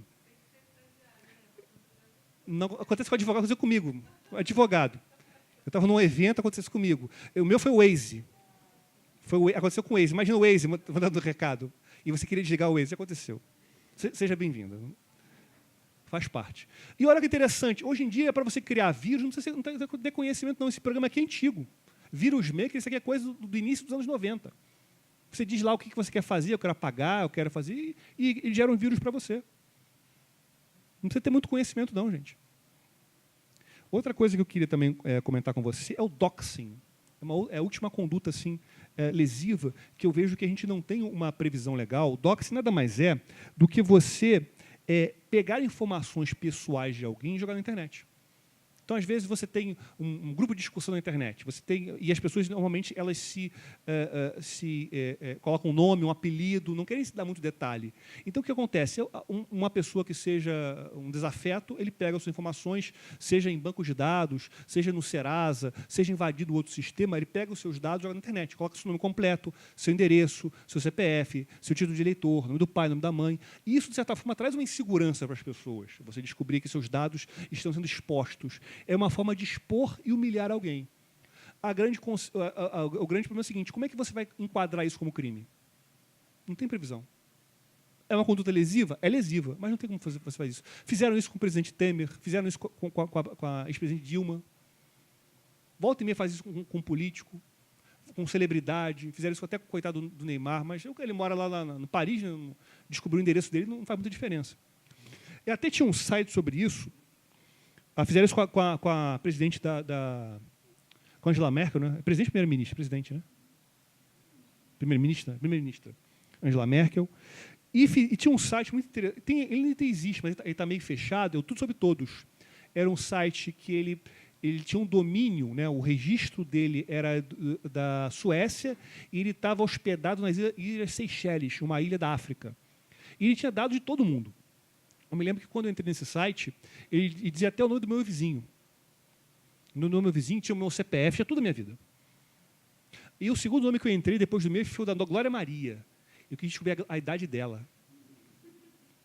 Speaker 1: Não, acontece com o advogado, aconteceu comigo. Advogado. Eu estava num evento, aconteceu comigo. O meu foi o Waze. Aconteceu com o Waze. Imagina o Waze mandando recado. E você queria desligar o Waze. Aconteceu. Seja bem-vindo. Faz parte. E olha que interessante. Hoje em dia, para você criar vírus, não precisa ter conhecimento, não. Esse programa aqui é antigo. Vírus Maker, isso aqui é coisa do início dos anos 90. Você diz lá o que você quer fazer, eu quero apagar, eu quero fazer, e ele gera um vírus para você. Não precisa ter muito conhecimento, não, gente. Outra coisa que eu queria também comentar com você é o doxing. É a última conduta assim, lesiva que eu vejo que a gente não tem uma previsão legal. O doxing nada mais é do que você pegar informações pessoais de alguém e jogar na internet. Então, às vezes, você tem um grupo de discussão na internet, e as pessoas, normalmente, elas se colocam um nome, um apelido, não querem se dar muito detalhe. Então, o que acontece? Uma pessoa que seja um desafeto, ele pega as suas informações, seja em bancos de dados, seja no Serasa, seja invadido outro sistema, ele pega os seus dados e joga na internet, coloca seu nome completo, seu endereço, seu CPF, seu título de eleitor, nome do pai, nome da mãe. E isso, de certa forma, traz uma insegurança para as pessoas. Você descobrir que seus dados estão sendo expostos. É uma forma de expor e humilhar alguém. O grande problema é o seguinte, como é que você vai enquadrar isso como crime? Não tem previsão. É uma conduta lesiva? É lesiva, mas não tem como você fazer isso. Fizeram isso com o presidente Temer, fizeram isso com a ex-presidente Dilma. Volta e meia faz isso com um político, com celebridade, fizeram isso até com o coitado do Neymar, mas ele mora lá no Paris, né, descobriu o endereço dele, não faz muita diferença. E até tinha um site sobre isso. Fizeram isso com a presidente com a Angela Merkel, né? Presidente ou primeira-ministra? Presidente, né? Primeira-ministra Angela Merkel. E tinha um site muito interessante. Ele ainda existe, mas ele está meio fechado. Tudo sobre todos. Era um site que ele tinha um domínio, né? O registro dele era da Suécia e ele estava hospedado nas Ilhas Seychelles, uma ilha da África. E ele tinha dados de todo mundo. Eu me lembro que quando eu entrei nesse site, ele dizia até o nome do meu vizinho. No meu vizinho tinha o meu CPF, tinha tudo a minha vida. E o segundo nome que eu entrei depois do meu foi o da Glória Maria. Eu quis descobrir a idade dela.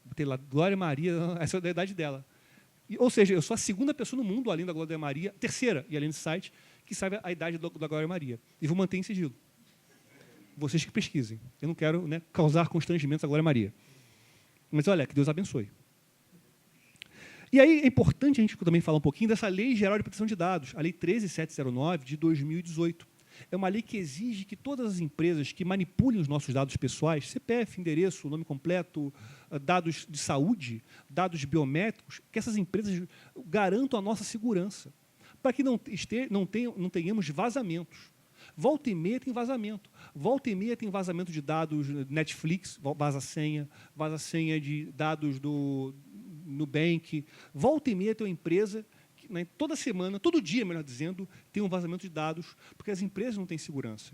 Speaker 1: Botei lá, Glória Maria, essa é a idade dela. Ou seja, eu sou a segunda pessoa no mundo, além da Glória Maria, terceira, e além desse site, que sabe a idade da Glória Maria. E vou manter em sigilo. Vocês que pesquisem. Eu não quero, né, causar constrangimentos à Glória Maria. Mas olha, que Deus abençoe. E aí é importante a gente também falar um pouquinho dessa Lei Geral de Proteção de Dados, a Lei 13709 de 2018. É uma lei que exige que todas as empresas que manipulem os nossos dados pessoais, CPF, endereço, nome completo, dados de saúde, dados biométricos, que essas empresas garantam a nossa segurança, para que não tenhamos vazamentos. Volta e meia tem vazamento. Volta e meia tem vazamento de dados Netflix, vaza-senha de dados do Nubank. Volta e meia tem uma empresa que, né, toda semana, todo dia, melhor dizendo, tem um vazamento de dados, porque as empresas não têm segurança,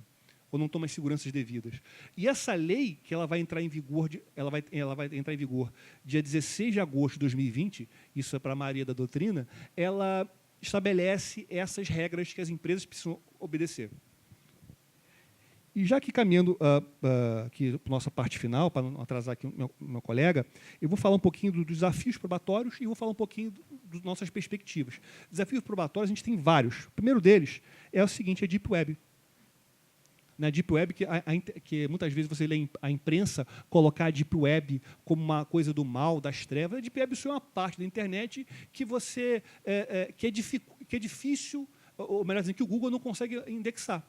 Speaker 1: ou não tomam as seguranças devidas. E essa lei, que ela vai entrar em vigor, ela vai entrar em vigor dia 16 de agosto de 2020, isso é para a Maria da Doutrina, ela estabelece essas regras que as empresas precisam obedecer. E já que caminhando aqui para a nossa parte final, para não atrasar aqui o meu colega, eu vou falar um pouquinho dos desafios probatórios e vou falar um pouquinho das nossas perspectivas. Desafios probatórios, a gente tem vários. O primeiro deles é o seguinte, a Deep Web. Na Deep Web, que muitas vezes você lê a imprensa colocar a Deep Web como uma coisa do mal, das trevas. A Deep Web isso é uma parte da internet que é difícil, ou melhor dizendo, que o Google não consegue indexar.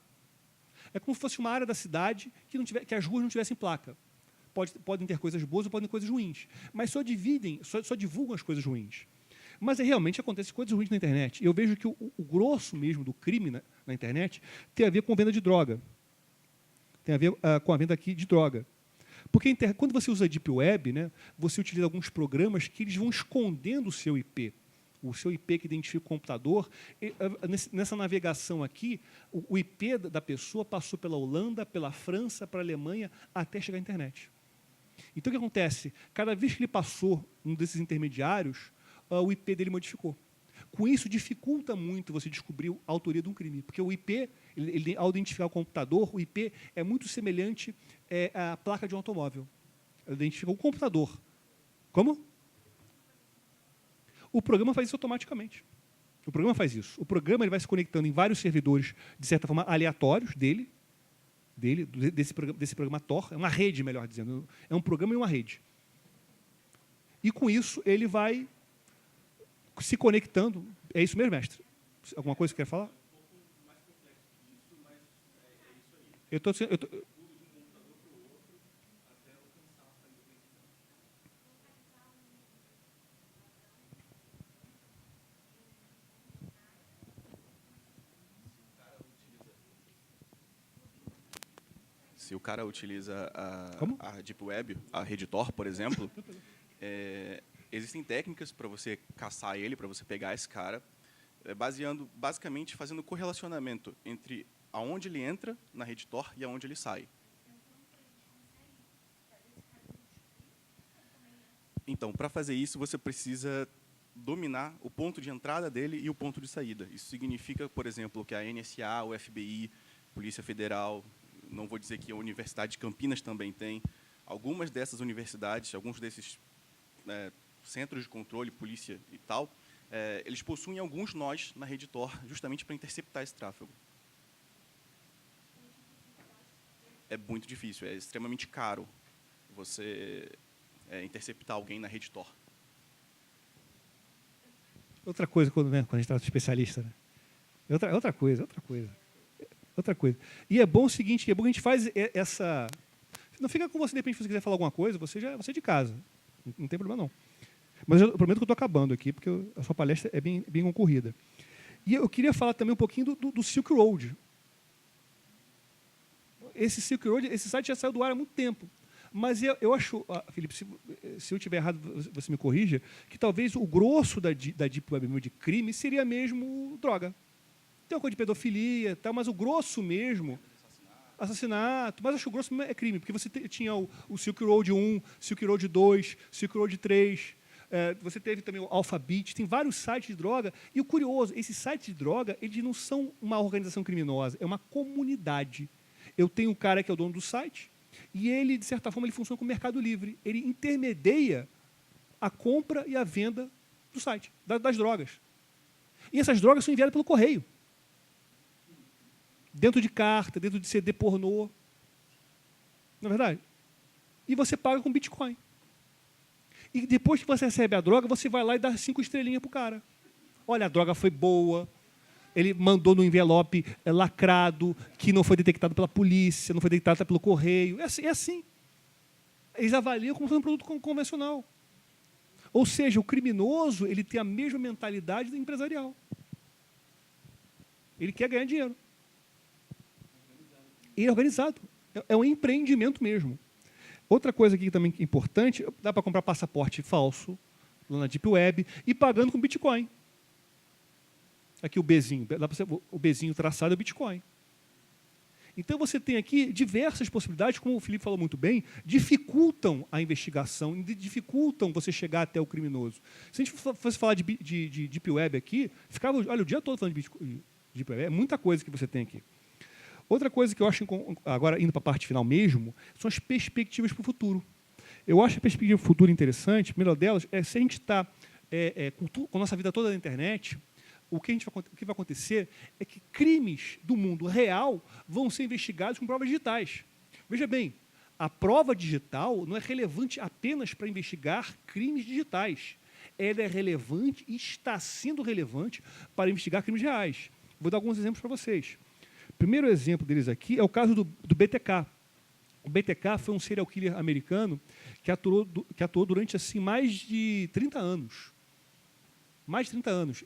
Speaker 1: É como se fosse uma área da cidade que as ruas não tivessem placa. Podem ter coisas boas ou podem ter coisas ruins. Mas só divulgam as coisas ruins. Mas realmente acontecem coisas ruins na internet. Eu vejo que o grosso mesmo do crime na internet tem a ver com venda de droga. Tem a ver com a venda aqui de droga. Porque quando você usa a Deep Web, né, você utiliza alguns programas que eles vão escondendo o seu IP. O seu IP que identifica o computador. Nessa navegação aqui, o IP da pessoa passou pela Holanda, pela França, para a Alemanha, até chegar à internet. Então, o que acontece? Cada vez que ele passou um desses intermediários, o IP dele modificou. Com isso, dificulta muito você descobrir a autoria de um crime, porque o IP, ao identificar o computador, o IP é muito semelhante à placa de um automóvel. Ele identifica o computador. Como? O programa faz isso automaticamente. O programa faz isso. O programa ele vai se conectando em vários servidores, de certa forma, aleatórios desse programa Tor. É uma rede, melhor dizendo. É um programa e uma rede. E, com isso, ele vai se conectando. É isso mesmo, mestre? Alguma coisa que você quer falar? Eu estou
Speaker 2: Se o cara utiliza a Deep Web, a rede Tor, por exemplo, existem técnicas para você caçar ele, para você pegar esse cara, basicamente fazendo correlacionamento entre aonde ele entra na rede Tor e aonde ele sai. Então, para fazer isso, você precisa dominar o ponto de entrada dele e o ponto de saída. Isso significa, por exemplo, que a NSA, o FBI, Polícia Federal, não vou dizer que a Universidade de Campinas também tem, algumas dessas universidades, alguns desses centros de controle, polícia e tal, eles possuem alguns nós na rede Tor, justamente para interceptar esse tráfego. É muito difícil, é extremamente caro você interceptar alguém na rede Tor.
Speaker 1: Outra coisa, quando a gente trata de especialista, né? Outra coisa. E é bom o seguinte, é bom que a gente faz essa... Não fica com você, de repente, se você quiser falar alguma coisa, você é de casa. Não tem problema, não. Mas eu prometo que eu estou acabando aqui, porque a sua palestra é bem concorrida. E eu queria falar também um pouquinho do Silk Road. Esse Silk Road, esse site já saiu do ar há muito tempo. Mas eu acho, Felipe, se eu estiver errado, você me corrija, que talvez o grosso da Deep Web de crime seria mesmo droga. Tem uma coisa de pedofilia, tal, mas o grosso mesmo, assassinato, mas acho que o grosso é crime, porque você tinha o Silk Road 1, Silk Road 2, Silk Road 3, você teve também o Alphabet, tem vários sites de droga. E o curioso, esses sites de droga, eles não são uma organização criminosa, é uma comunidade. Eu tenho um cara que é o dono do site, e ele, de certa forma, ele funciona como Mercado Livre. Ele intermedia a compra e a venda do site, das drogas. E essas drogas são enviadas pelo correio. Dentro de carta, dentro de CD pornô. Não é verdade? E você paga com Bitcoin. E depois que você recebe a droga, você vai lá e dá 5 estrelinhas para o cara. Olha, a droga foi boa, ele mandou no envelope lacrado, que não foi detectado pela polícia, não foi detectado pelo correio. É assim. Eles avaliam como se fosse um produto convencional. Ou seja, o criminoso ele tem a mesma mentalidade do empresarial. Ele quer ganhar dinheiro. E é organizado. É um empreendimento mesmo. Outra coisa aqui também importante, dá para comprar passaporte falso lá na Deep Web e pagando com Bitcoin. Aqui o Bzinho, o Bzinho traçado é o Bitcoin. Então você tem aqui diversas possibilidades, como o Felipe falou muito bem, dificultam a investigação, dificultam você chegar até o criminoso. Se a gente fosse falar de Deep Web aqui, ficava o dia todo falando de Deep Web, é muita coisa que você tem aqui. Outra coisa que eu acho, agora indo para a parte final mesmo, são as perspectivas para o futuro. Eu acho a perspectiva para o futuro interessante. A primeira delas é se a gente está com a nossa vida toda na internet, o que vai acontecer é que crimes do mundo real vão ser investigados com provas digitais. Veja bem, a prova digital não é relevante apenas para investigar crimes digitais. Ela é relevante e está sendo relevante para investigar crimes reais. Vou dar alguns exemplos para vocês. O primeiro exemplo deles aqui é o caso do BTK. O BTK foi um serial killer americano que atuou durante assim, mais de 30 anos. Mais de 30 anos.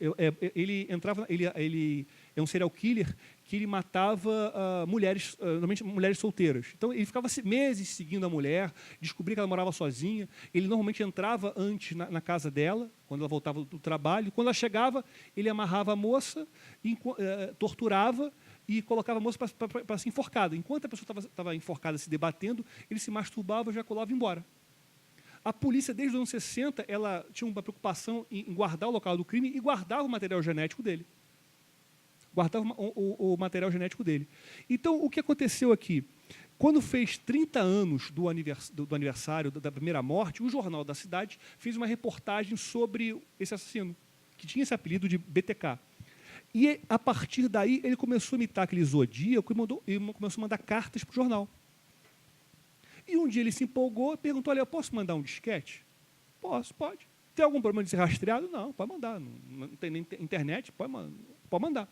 Speaker 1: Ele é um serial killer que ele matava mulheres, normalmente mulheres solteiras. Então, ele ficava meses seguindo a mulher, descobria que ela morava sozinha. Ele normalmente entrava antes na casa dela, quando ela voltava do trabalho. Quando ela chegava, ele amarrava a moça, torturava e colocava a moça para ser enforcada. Enquanto a pessoa estava enforcada, se debatendo, ele se masturbava, ejaculava e ia embora. A polícia, desde os anos 60, ela tinha uma preocupação em guardar o local do crime e guardava o material genético dele. Guardava o material genético dele. Então, o que aconteceu aqui? Quando fez 30 anos do aniversário da primeira morte, o Jornal da Cidade fez uma reportagem sobre esse assassino, que tinha esse apelido de BTK. E, a partir daí, ele começou a imitar aquele zodíaco e começou a mandar cartas para o jornal. E um dia ele se empolgou e perguntou, olha, eu posso mandar um disquete? Posso, pode. Tem algum problema de ser rastreado? Não, pode mandar. Não tem nem internet, pode mandar.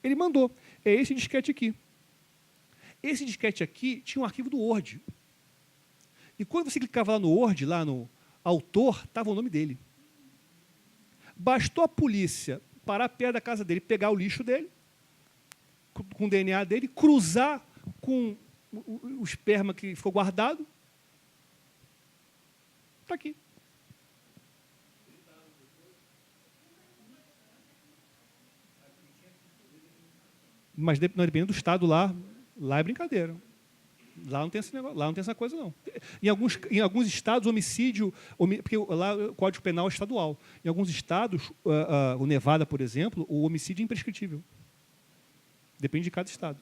Speaker 1: Ele mandou. É esse disquete aqui. Esse disquete aqui tinha um arquivo do Word. E quando você clicava lá no Word, lá no autor, estava o nome dele. Bastou a polícia parar perto da casa dele, pegar o lixo dele, com o DNA dele, cruzar com o esperma que ficou guardado. Está aqui. Mas dependendo do estado lá é brincadeira. Lá não tem esse negócio, lá não tem essa coisa, não. Em alguns estados, homicídio, porque lá o Código Penal é estadual. Em alguns estados, o Nevada, por exemplo, o homicídio é imprescritível. Depende de cada estado.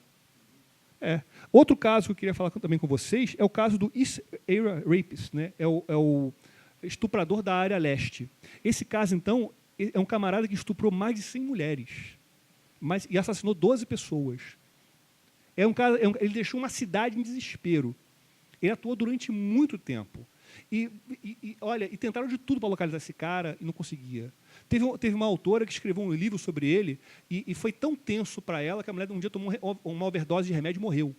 Speaker 1: Outro caso que eu queria falar também com vocês é o caso do East Area Rapist, né? É o estuprador da área leste. Esse caso, então, é um camarada que estuprou mais de 100 mulheres e assassinou 12 pessoas. Ele deixou uma cidade em desespero. Ele atuou durante muito tempo. Olha, tentaram de tudo para localizar esse cara e não conseguia. Teve uma autora que escreveu um livro sobre ele e foi tão tenso para ela que a mulher um dia tomou uma overdose de remédio e morreu.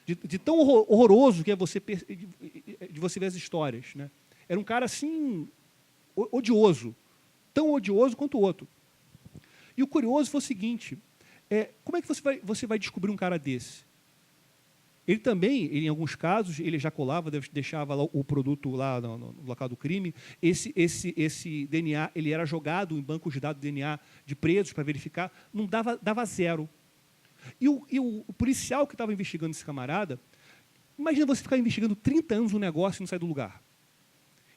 Speaker 1: De tão horroroso que é de você ver as histórias, né? Era um cara assim, odioso. Tão odioso quanto o outro. E o curioso foi o seguinte, como é que você vai descobrir um cara desse? Ele também, em alguns casos, ele ejaculava, deixava o produto lá no local do crime. Esse DNA, ele era jogado em bancos de dados de DNA de presos para verificar, não dava zero. E o policial que estava investigando esse camarada, imagina você ficar investigando 30 anos um negócio e não sair do lugar.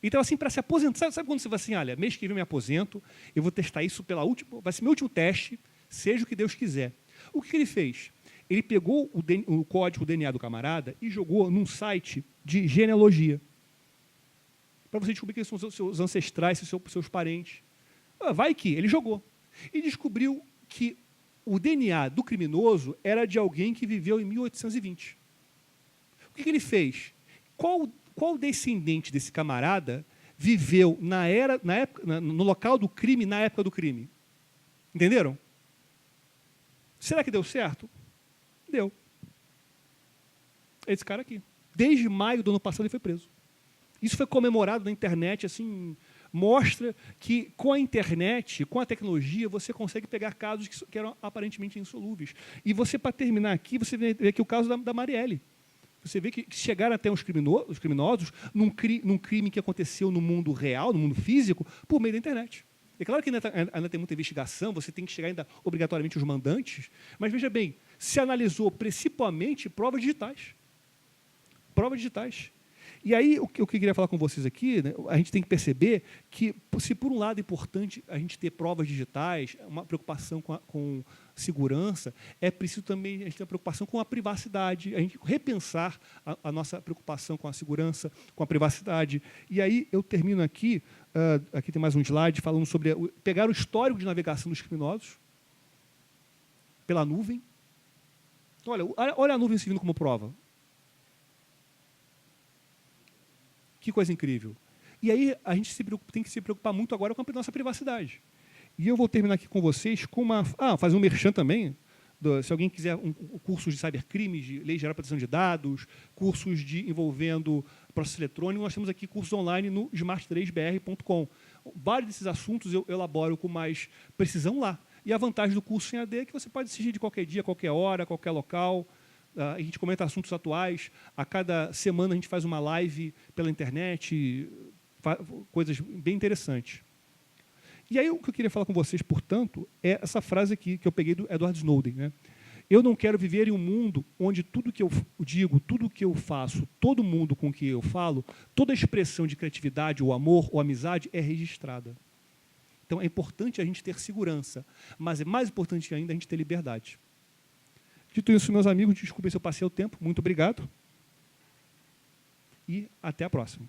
Speaker 1: Então, assim, para se aposentar, sabe quando você vai assim, olha, mês que vem eu me aposento, eu vou testar isso pela última, vai ser meu último teste, seja o que Deus quiser. O que ele fez? Ele pegou o código, o DNA do camarada e jogou num site de genealogia, para você descobrir quem são os seus ancestrais, seus parentes. Vai que ele jogou. E descobriu que o DNA do criminoso era de alguém que viveu em 1820. O que ele fez? Qual descendente desse camarada viveu no local do crime, na época do crime? Entenderam? Será que deu certo? Deu. Esse cara aqui. Desde maio do ano passado ele foi preso. Isso foi comemorado na internet, assim, mostra que com a internet, com a tecnologia, você consegue pegar casos que eram aparentemente insolúveis. E você, para terminar aqui, você vê aqui o caso da Marielle. Você vê que chegaram até os criminosos num crime que aconteceu no mundo real, no mundo físico, por meio da internet. É claro que ainda tem muita investigação, você tem que chegar ainda obrigatoriamente aos mandantes, mas veja bem, se analisou principalmente provas digitais. Provas digitais. E aí, o que eu queria falar com vocês aqui, né, a gente tem que perceber que, se por um lado é importante a gente ter provas digitais, uma preocupação com segurança, é preciso também a gente ter uma preocupação com a privacidade, a gente repensar a nossa preocupação com a segurança, com a privacidade. E aí eu termino aqui, aqui tem mais um slide, falando sobre pegar o histórico de navegação dos criminosos pela nuvem. Então, olha a nuvem servindo como prova. Que coisa incrível. E aí a gente tem que se preocupar muito agora com a nossa privacidade. E eu vou terminar aqui com vocês com fazer um merchan também. Se alguém quiser cursos de cybercrimes, de lei geral de proteção de dados, cursos envolvendo processo eletrônico, nós temos aqui cursos online no smart3br.com. Vários desses assuntos eu elaboro com mais precisão lá. E a vantagem do curso em AD é que você pode assistir de qualquer dia, qualquer hora, qualquer local. A gente comenta assuntos atuais. A cada semana a gente faz uma live pela internet, coisas bem interessantes. E aí o que eu queria falar com vocês, portanto, é essa frase aqui que eu peguei do Edward Snowden, né? Eu não quero viver em um mundo onde tudo que eu digo, tudo que eu faço, todo mundo com que eu falo, toda expressão de criatividade, ou amor, ou amizade é registrada. Então é importante a gente ter segurança, mas é mais importante ainda a gente ter liberdade. Dito isso, meus amigos, desculpem se eu passei o tempo. Muito obrigado. E até a próxima.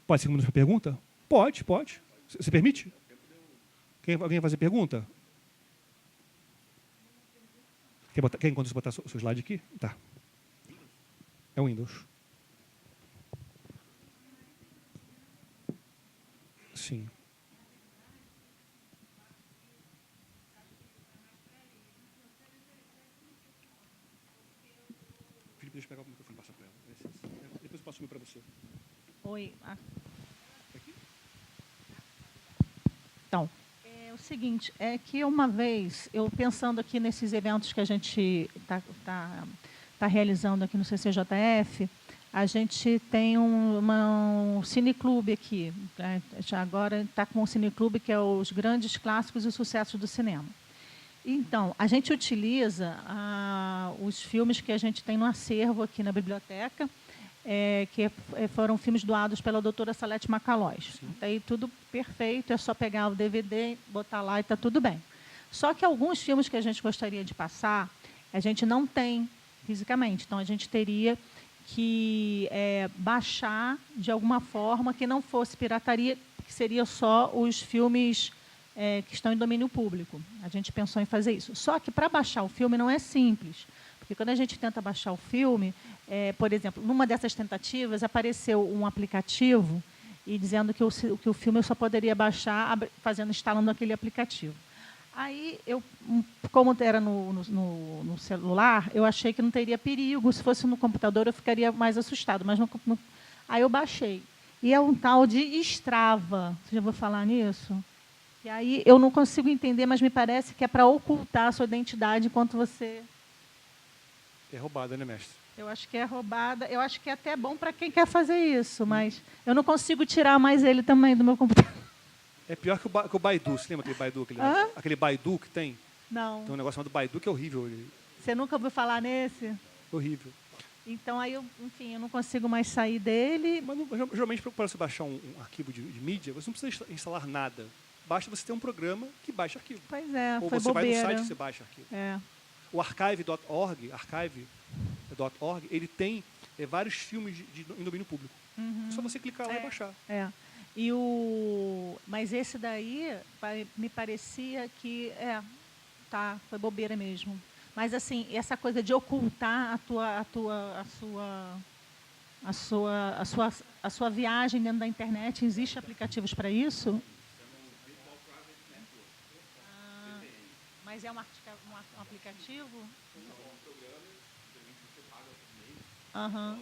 Speaker 1: Pode ser uma pergunta? Pode. Você permite? Alguém vai fazer pergunta? Quer enquanto você botar seu slide aqui? Tá. É o Windows. Sim. Felipe, deixa eu pegar o microfone e passar para ela. Depois eu passo o meu para você.
Speaker 3: Oi.
Speaker 1: Aqui?
Speaker 3: Então, é o seguinte, é que uma vez, eu pensando aqui nesses eventos que a gente tá realizando aqui no CCJF, a gente tem um cineclube aqui. Né? Já agora está com um cineclube que é os grandes clássicos e sucessos do cinema. Então, a gente utiliza os filmes que a gente tem no acervo aqui na biblioteca, que foram filmes doados pela doutora Salete Macalós. Daí tudo perfeito, é só pegar o DVD, botar lá e está tudo bem. Só que alguns filmes que a gente gostaria de passar, a gente não tem fisicamente. Então, a gente teria que baixar de alguma forma que não fosse pirataria, que seria só os filmes que estão em domínio público. A gente pensou em fazer isso. Só que para baixar o filme não é simples, porque quando a gente tenta baixar o filme, por exemplo, numa dessas tentativas apareceu um aplicativo e dizendo que o filme eu só poderia baixar instalando aquele aplicativo. Aí, como era no celular, eu achei que não teria perigo. Se fosse no computador, eu ficaria mais assustado. Mas aí eu baixei. E é um tal de Strava. Você já ouviu falar nisso? E aí eu não consigo entender, mas me parece que é para ocultar a sua identidade enquanto você...
Speaker 1: É roubada, né, mestre?
Speaker 3: Eu acho que é roubada. Eu acho que é até bom para quem quer fazer isso, mas eu não consigo tirar mais ele também do meu computador.
Speaker 1: É pior que que o Baidu. Você lembra aquele Baidu? Aquele Baidu que tem?
Speaker 3: Não.
Speaker 1: Tem um negócio chamado Baidu que é horrível.
Speaker 3: Você nunca ouviu falar nesse?
Speaker 1: Horrível.
Speaker 3: Então, aí, enfim, eu não consigo mais sair dele.
Speaker 1: Mas, geralmente, para você baixar um arquivo de mídia, você não precisa instalar nada. Basta você ter um programa que baixa arquivo.
Speaker 3: Pois é,
Speaker 1: Ou
Speaker 3: foi
Speaker 1: você
Speaker 3: bobeira.
Speaker 1: vai no site e você baixa arquivo.
Speaker 3: É.
Speaker 1: O archive.org, ele tem vários filmes em domínio público. É só você clicar lá e baixar.
Speaker 3: É. Mas esse daí me parecia que foi bobeira mesmo. Mas assim, essa coisa de ocultar a sua viagem dentro da internet, existe aplicativos para isso? Mas é um aplicativo? Aham.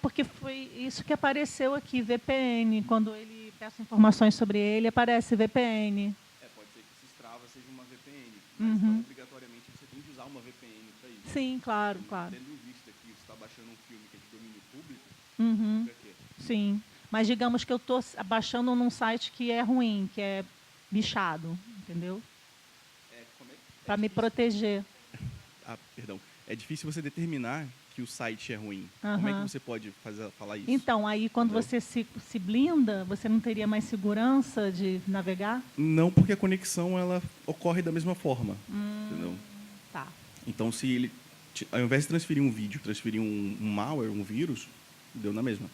Speaker 3: Porque foi isso que apareceu aqui, VPN. Quando ele peça informações sobre ele, aparece VPN.
Speaker 2: Pode ser que esse Strava seja uma VPN, mas não obrigatoriamente você tem que usar uma VPN para isso.
Speaker 3: Sim, claro.
Speaker 2: Tendo em vista que você está baixando um filme que é de domínio público,
Speaker 3: sim. Mas digamos que eu estou baixando num site que é ruim, que é bichado, entendeu? Para me proteger.
Speaker 2: Perdão. É difícil você determinar que o site é ruim. Como é que você pode falar isso?
Speaker 3: Então, aí quando você se blinda, você não teria mais segurança de navegar?
Speaker 2: Não, porque a conexão ela ocorre da mesma forma. Entendeu?
Speaker 3: Tá.
Speaker 2: Então, se ele, ao invés de transferir um vídeo, transferir um malware, um vírus, deu na mesma.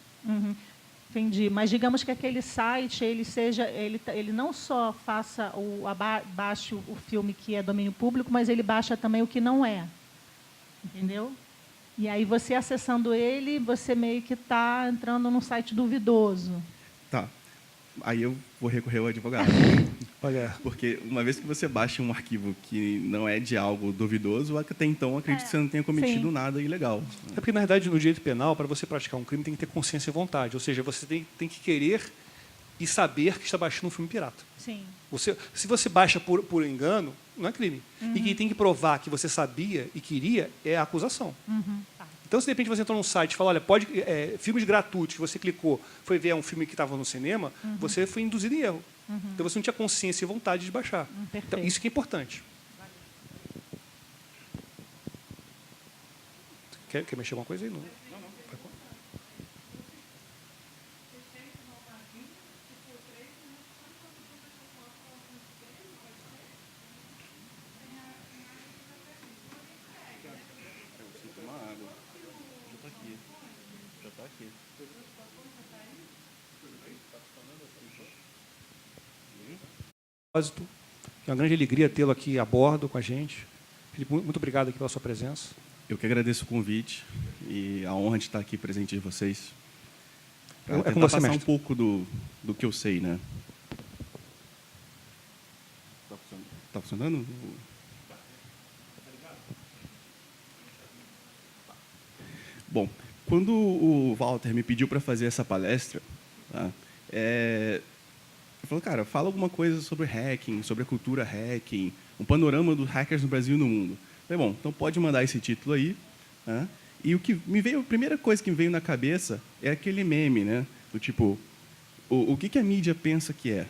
Speaker 3: Entendi. Mas digamos que aquele site ele não só baixe o filme que é domínio público, mas ele baixa também o que não é. Entendeu? E aí você acessando ele, você meio que está entrando num site duvidoso.
Speaker 2: Tá. Aí eu vou recorrer ao advogado.
Speaker 1: Olha.
Speaker 2: Porque uma vez que você baixa um arquivo que não é de algo duvidoso, até então acredito que você não tenha cometido nada ilegal.
Speaker 1: É porque, na verdade, no direito penal, para você praticar um crime, tem que ter consciência e vontade. Ou seja, você tem que querer e saber que está baixando um filme pirata.
Speaker 3: Sim.
Speaker 1: Se você baixa por engano, não é crime. E quem tem que provar que você sabia e queria é a acusação.
Speaker 3: Tá.
Speaker 1: Então, se de repente você entrou num site e fala, olha, filmes gratuitos, que você clicou, foi ver um filme que estava no cinema, você foi induzido em erro. Então, você não tinha consciência e vontade de baixar. Então, isso que é importante. Quer mexer alguma coisa aí? Não. É uma grande alegria tê-lo aqui a bordo com a gente. Felipe, muito obrigado aqui pela sua presença.
Speaker 2: Eu que agradeço o convite e a honra de estar aqui presente de vocês. Para tentar
Speaker 1: você,
Speaker 2: passar
Speaker 1: mestre.
Speaker 2: um pouco do que eu sei, né? Tá funcionando? Bom, quando o Walter me pediu para fazer essa palestra, tá, ele falou, cara, fala alguma coisa sobre hacking, sobre a cultura hacking, um panorama dos hackers no Brasil e no mundo. Eu falei, bom, então pode mandar esse título aí. Né? E a primeira coisa que me veio na cabeça é aquele meme, né? Do tipo, o que a mídia pensa que é?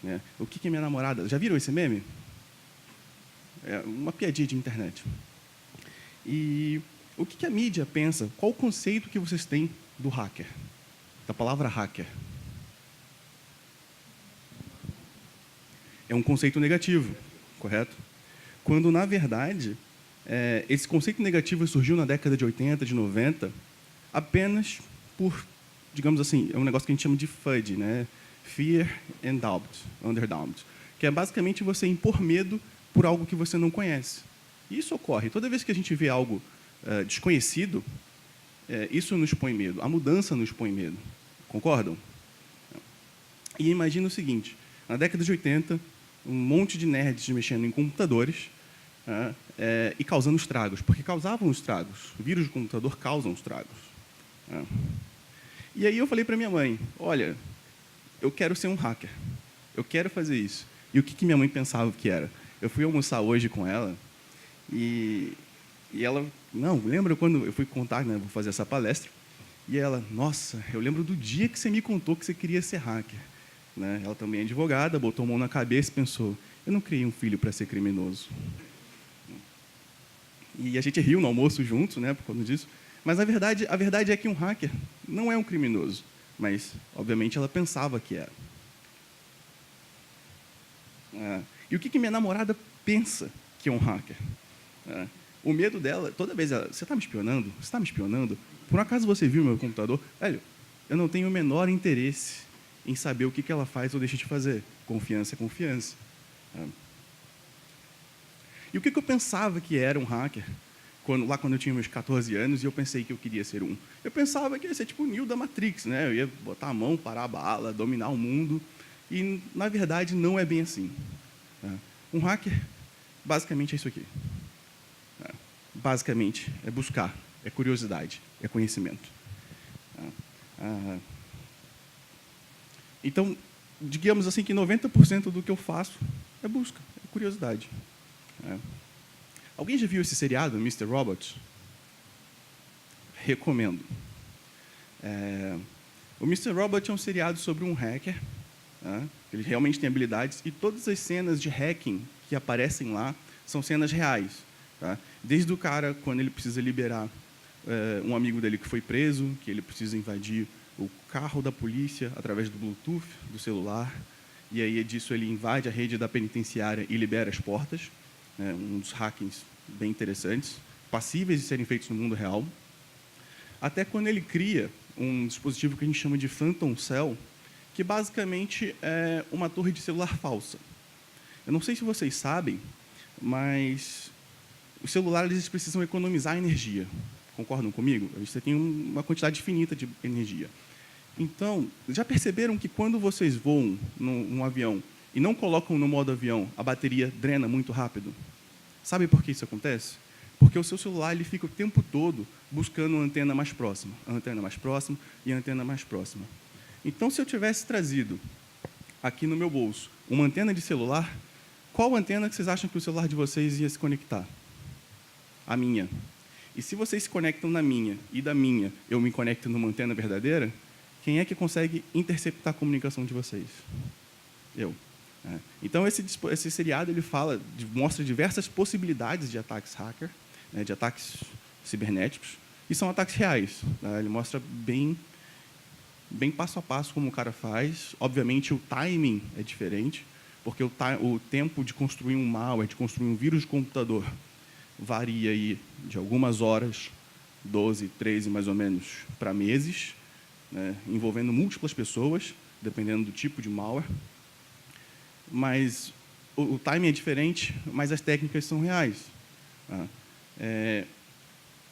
Speaker 2: Né? O que a minha namorada... Já viram esse meme? É uma piadinha de internet. E o que a mídia pensa? Qual o conceito que vocês têm do hacker? Da palavra hacker? É um conceito negativo, correto? Quando, na verdade, esse conceito negativo surgiu na década de 80, de 90, apenas por, digamos assim, é um negócio que a gente chama de FUD, né? Fear and Doubt, Underdoubt, que é basicamente você impor medo por algo que você não conhece. E isso ocorre. Toda vez que a gente vê algo desconhecido, isso nos põe medo. A mudança nos põe medo. Concordam? E imagina o seguinte, na década de 80, um monte de nerds mexendo em computadores e causando estragos, porque causavam estragos. O vírus de computador causam estragos. E aí eu falei para minha mãe, olha, eu quero ser um hacker, eu quero fazer isso. E o que minha mãe pensava que era? Eu fui almoçar hoje com ela e ela, não, lembra quando eu fui contar, né, vou fazer essa palestra, e ela, nossa, eu lembro do dia que você me contou que você queria ser hacker. né? Ela também é advogada, botou a mão na cabeça e pensou, eu não criei um filho para ser criminoso. E a gente riu no almoço juntos, né, por causa disso. Mas a verdade é que um hacker não é um criminoso, mas, obviamente, ela pensava que era. E o que minha namorada pensa que é um hacker? O medo dela, toda vez ela, você está me espionando? Você está me espionando? Por acaso você viu meu computador? Velho, eu não tenho o menor interesse em saber o que ela faz ou deixa de fazer. Confiança é confiança. E o que eu pensava que era um hacker, quando eu tinha meus 14 anos, e eu pensei que eu queria ser um? Eu pensava que ia ser tipo o Neo da Matrix, né? Eu ia botar a mão, parar a bala, dominar o mundo. E, na verdade, não é bem assim. Um hacker, basicamente, é isso aqui. Basicamente, é buscar, é curiosidade, é conhecimento. Então, digamos assim que 90% do que eu faço é busca, é curiosidade. Alguém já viu esse seriado, Mr. Robot? Recomendo. O Mr. Robot é um seriado sobre um hacker. Ele realmente tem habilidades, e todas as cenas de hacking que aparecem lá são cenas reais. Desde o cara, quando ele precisa liberar um amigo dele que foi preso, que ele precisa invadir o carro da polícia através do Bluetooth, do celular, e aí disso ele invade a rede da penitenciária e libera as portas. Um dos hackings bem interessantes, passíveis de serem feitos no mundo real. Até quando ele cria um dispositivo que a gente chama de Phantom Cell, que basicamente é uma torre de celular falsa. Eu não sei se vocês sabem, mas os celulares eles precisam economizar energia. Concordam comigo? Você tem uma quantidade infinita de energia. Então, já perceberam que quando vocês voam num avião e não colocam no modo avião, a bateria drena muito rápido? Sabe por que isso acontece? Porque o seu celular ele fica o tempo todo buscando uma antena mais próxima, a antena mais próxima e a antena mais próxima. Então, se eu tivesse trazido aqui no meu bolso uma antena de celular, qual antena que vocês acham que o celular de vocês ia se conectar? A minha. E se vocês se conectam na minha e da minha eu me conecto numa antena verdadeira, quem é que consegue interceptar a comunicação de vocês? Eu. Então, esse seriado ele mostra diversas possibilidades de ataques hacker, de ataques cibernéticos, e são ataques reais. Ele mostra bem passo a passo como o cara faz. Obviamente, o timing é diferente, porque o tempo de construir um malware, de construir um vírus de computador, varia aí de algumas horas, 12, 13 mais ou menos, para meses, envolvendo múltiplas pessoas, dependendo do tipo de malware. Mas o timing é diferente, mas as técnicas são reais.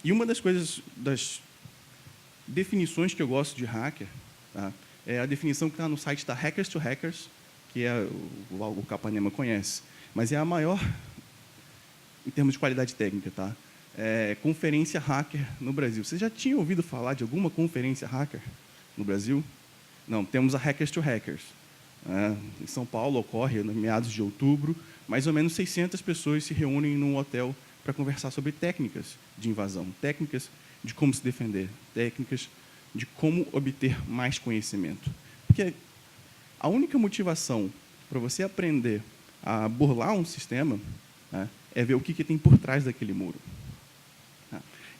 Speaker 2: E uma das definições que eu gosto de hacker é a definição que está no site da Hackers to Hackers, que o Capanema conhece, mas é a maior em termos de qualidade técnica. Conferência hacker no Brasil. Vocês já tinham ouvido falar de alguma conferência hacker no Brasil? Não, temos a Hackers to Hackers. Em São Paulo ocorre, em meados de outubro, mais ou menos 600 pessoas se reúnem num hotel para conversar sobre técnicas de invasão, técnicas de como se defender, técnicas de como obter mais conhecimento. Porque a única motivação para você aprender a burlar um sistema é ver o que tem por trás daquele muro.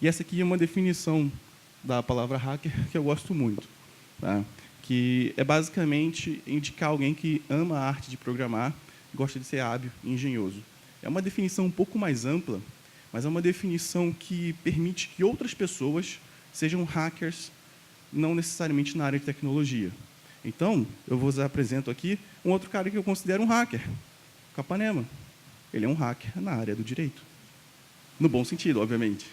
Speaker 2: E essa aqui é uma definição da palavra hacker que eu gosto muito. Que é basicamente indicar alguém que ama a arte de programar, gosta de ser hábil e engenhoso. É uma definição um pouco mais ampla, mas é uma definição que permite que outras pessoas sejam hackers, não necessariamente na área de tecnologia. Então, eu vos apresento aqui um outro cara que eu considero um hacker, Capanema. Ele é um hacker na área do direito. No bom sentido, obviamente.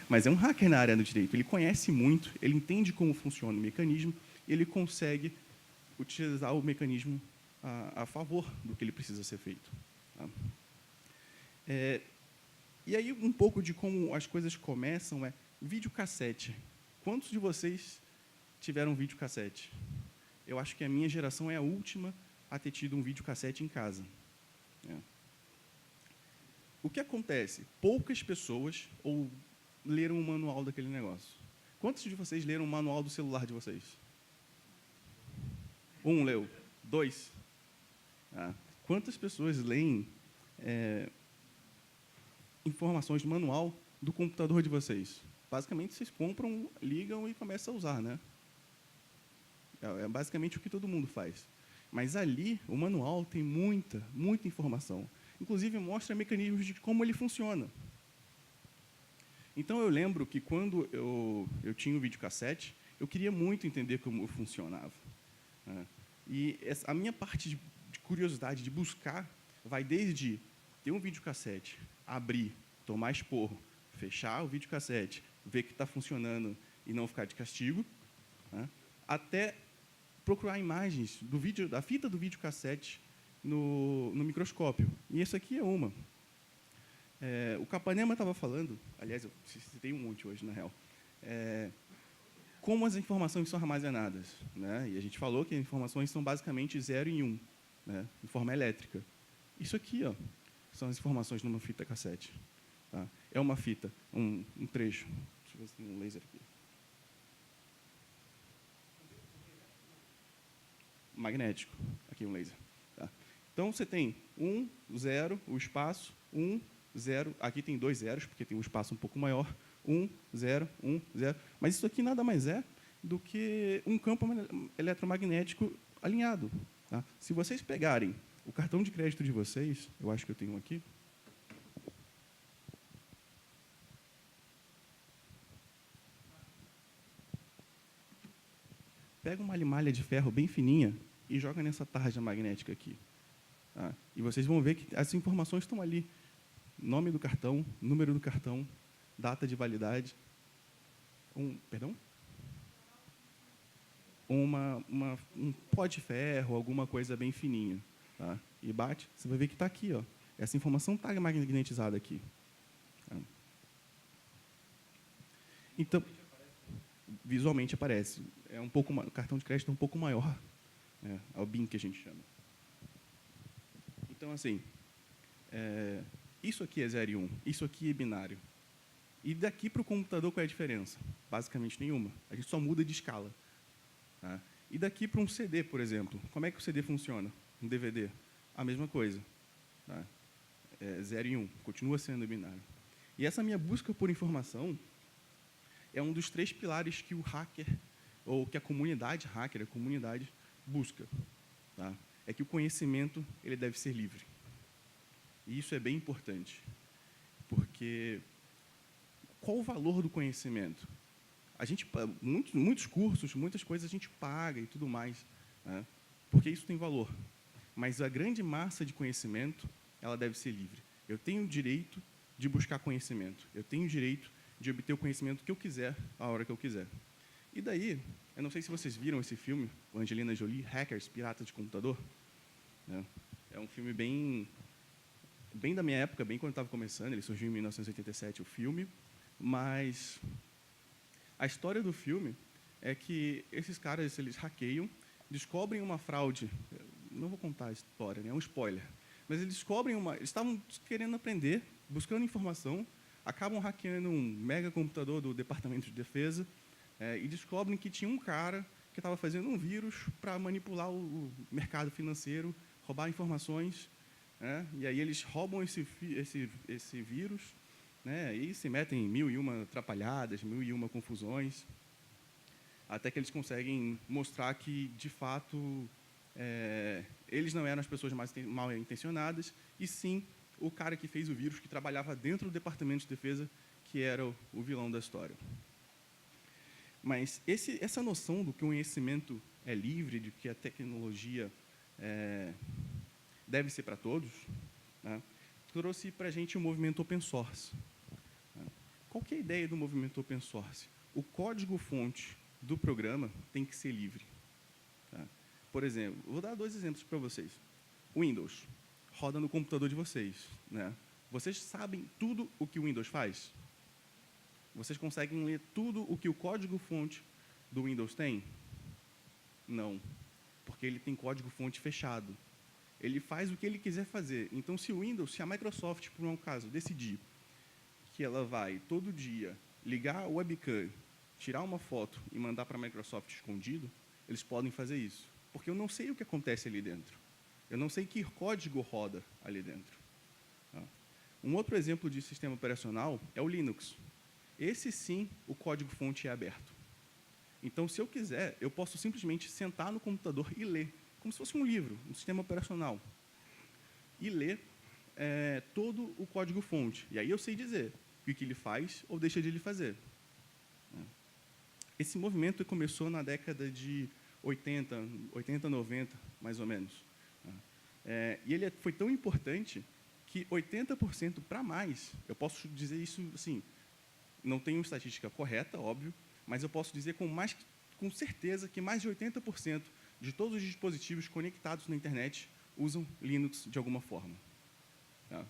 Speaker 2: Mas é um hacker na área do direito. Ele conhece muito, ele entende como funciona o mecanismo, ele consegue utilizar o mecanismo a favor do que ele precisa ser feito. E aí, um pouco de como as coisas começam videocassete. Quantos de vocês tiveram videocassete? Eu acho que a minha geração é a última a ter tido um videocassete em casa. O que acontece? Poucas pessoas leram o manual daquele negócio. Quantos de vocês leram o manual do celular de vocês? Um leu. 2. Quantas pessoas leem informações do manual do computador de vocês? Basicamente, vocês compram, ligam e começam a usar, né? É basicamente o que todo mundo faz. Mas ali, o manual tem muita informação. Inclusive, mostra mecanismos de como ele funciona. Então, eu lembro que, quando eu tinha o videocassete, eu queria muito entender como funcionava. E a minha parte de curiosidade, de buscar, vai desde ter um videocassete, abrir, tomar esporro, fechar o videocassete, ver que está funcionando e não ficar de castigo, até procurar imagens da fita do videocassete no microscópio. E essa aqui é uma. O Capanema estava falando, aliás, eu citei um monte hoje, na real, como as informações são armazenadas. Né? E a gente falou que as informações são basicamente 0 e 1, né? Em forma elétrica. Isso aqui, ó, são as informações numa fita cassete. Tá? É uma fita, um trecho. Deixa eu ver se tem um laser aqui. Magnético. Aqui um laser. Tá? Então, você tem 1, 0, o espaço, 1, 0. Aqui tem 2 zeros, porque tem um espaço um pouco maior. 1, 0, 1, 0. Mas isso aqui nada mais é do que um campo eletromagnético alinhado. Tá? Se vocês pegarem o cartão de crédito de vocês, eu acho que eu tenho um aqui. Pega uma malha de ferro bem fininha e joga nessa tarja magnética aqui. Tá? E vocês vão ver que as informações estão ali. Nome do cartão, número do cartão, data de validade. Um pó de ferro, alguma coisa bem fininha. Tá? E bate, você vai ver que está aqui. Ó. Essa informação está magnetizada aqui. Tá? Então, visualmente aparece. O cartão de crédito é um pouco maior. É o BIM que a gente chama. Então, assim, isso aqui é 0 e 1, isso aqui é binário. E daqui para o computador, qual é a diferença? Basicamente nenhuma. A gente só muda de escala. Tá? E daqui para um CD, por exemplo, como é que o CD funciona? Um DVD? A mesma coisa. Tá? 0 e 1, continua sendo binário. E essa minha busca por informação é um dos 3 pilares que o hacker, ou que a comunidade hacker, a comunidade, busca. Tá? É que o conhecimento ele deve ser livre. E isso é bem importante. Porque qual o valor do conhecimento? Muitos cursos, muitas coisas a gente paga e tudo mais, né? Porque isso tem valor. Mas a grande massa de conhecimento, ela deve ser livre. Eu tenho o direito de buscar conhecimento. Eu tenho o direito de obter o conhecimento que eu quiser, a hora que eu quiser. E daí, eu não sei se vocês viram esse filme, com Angelina Jolie, Hackers, Piratas de Computador. Né? É um filme bem da minha época, bem quando eu estava começando. Ele surgiu em 1987, o filme. Mas a história do filme é que esses caras, eles hackeiam, descobrem uma fraude. Não vou contar a história, né? É um spoiler. Mas eles eles estavam querendo aprender, buscando informação, acabam hackeando um mega computador do Departamento de Defesa e descobrem que tinha um cara que estava fazendo um vírus para manipular o mercado financeiro, roubar informações. E aí eles roubam esse vírus, né, e se metem em 1001 atrapalhadas, 1001 confusões, até que eles conseguem mostrar que, de fato, eles não eram as pessoas mais mal intencionadas, e sim o cara que fez o vírus, que trabalhava dentro do Departamento de Defesa, que era o vilão da história. Mas essa noção do que o conhecimento é livre, de que a tecnologia deve ser para todos, né, trouxe para a gente o movimento open source. Qual que é a ideia do movimento open source? O código-fonte do programa tem que ser livre. Tá? Por exemplo, vou dar 2 exemplos para vocês. O Windows roda no computador de vocês. Né? Vocês sabem tudo o que o Windows faz? Vocês conseguem ler tudo o que o código-fonte do Windows tem? Não, porque ele tem código-fonte fechado. Ele faz o que ele quiser fazer. Então, se a Microsoft, por um caso, decidir que ela vai, todo dia, ligar o webcam, tirar uma foto e mandar para a Microsoft escondido, eles podem fazer isso. porque eu não sei o que acontece ali dentro. Eu não sei que código roda ali dentro. Tá? Um outro exemplo de sistema operacional é o Linux. Esse, sim, o código-fonte é aberto. Então, se eu quiser, eu posso simplesmente sentar no computador e ler, como se fosse um livro, um sistema operacional, e ler todo o código-fonte. E aí eu sei dizer o que ele faz ou deixa de ele fazer. Esse movimento começou na década de 80, 90, mais ou menos. E ele foi tão importante que 80% para mais, eu posso dizer isso assim, não tenho estatística correta, óbvio, mas eu posso dizer com certeza que mais de 80% de todos os dispositivos conectados na internet usam Linux de alguma forma.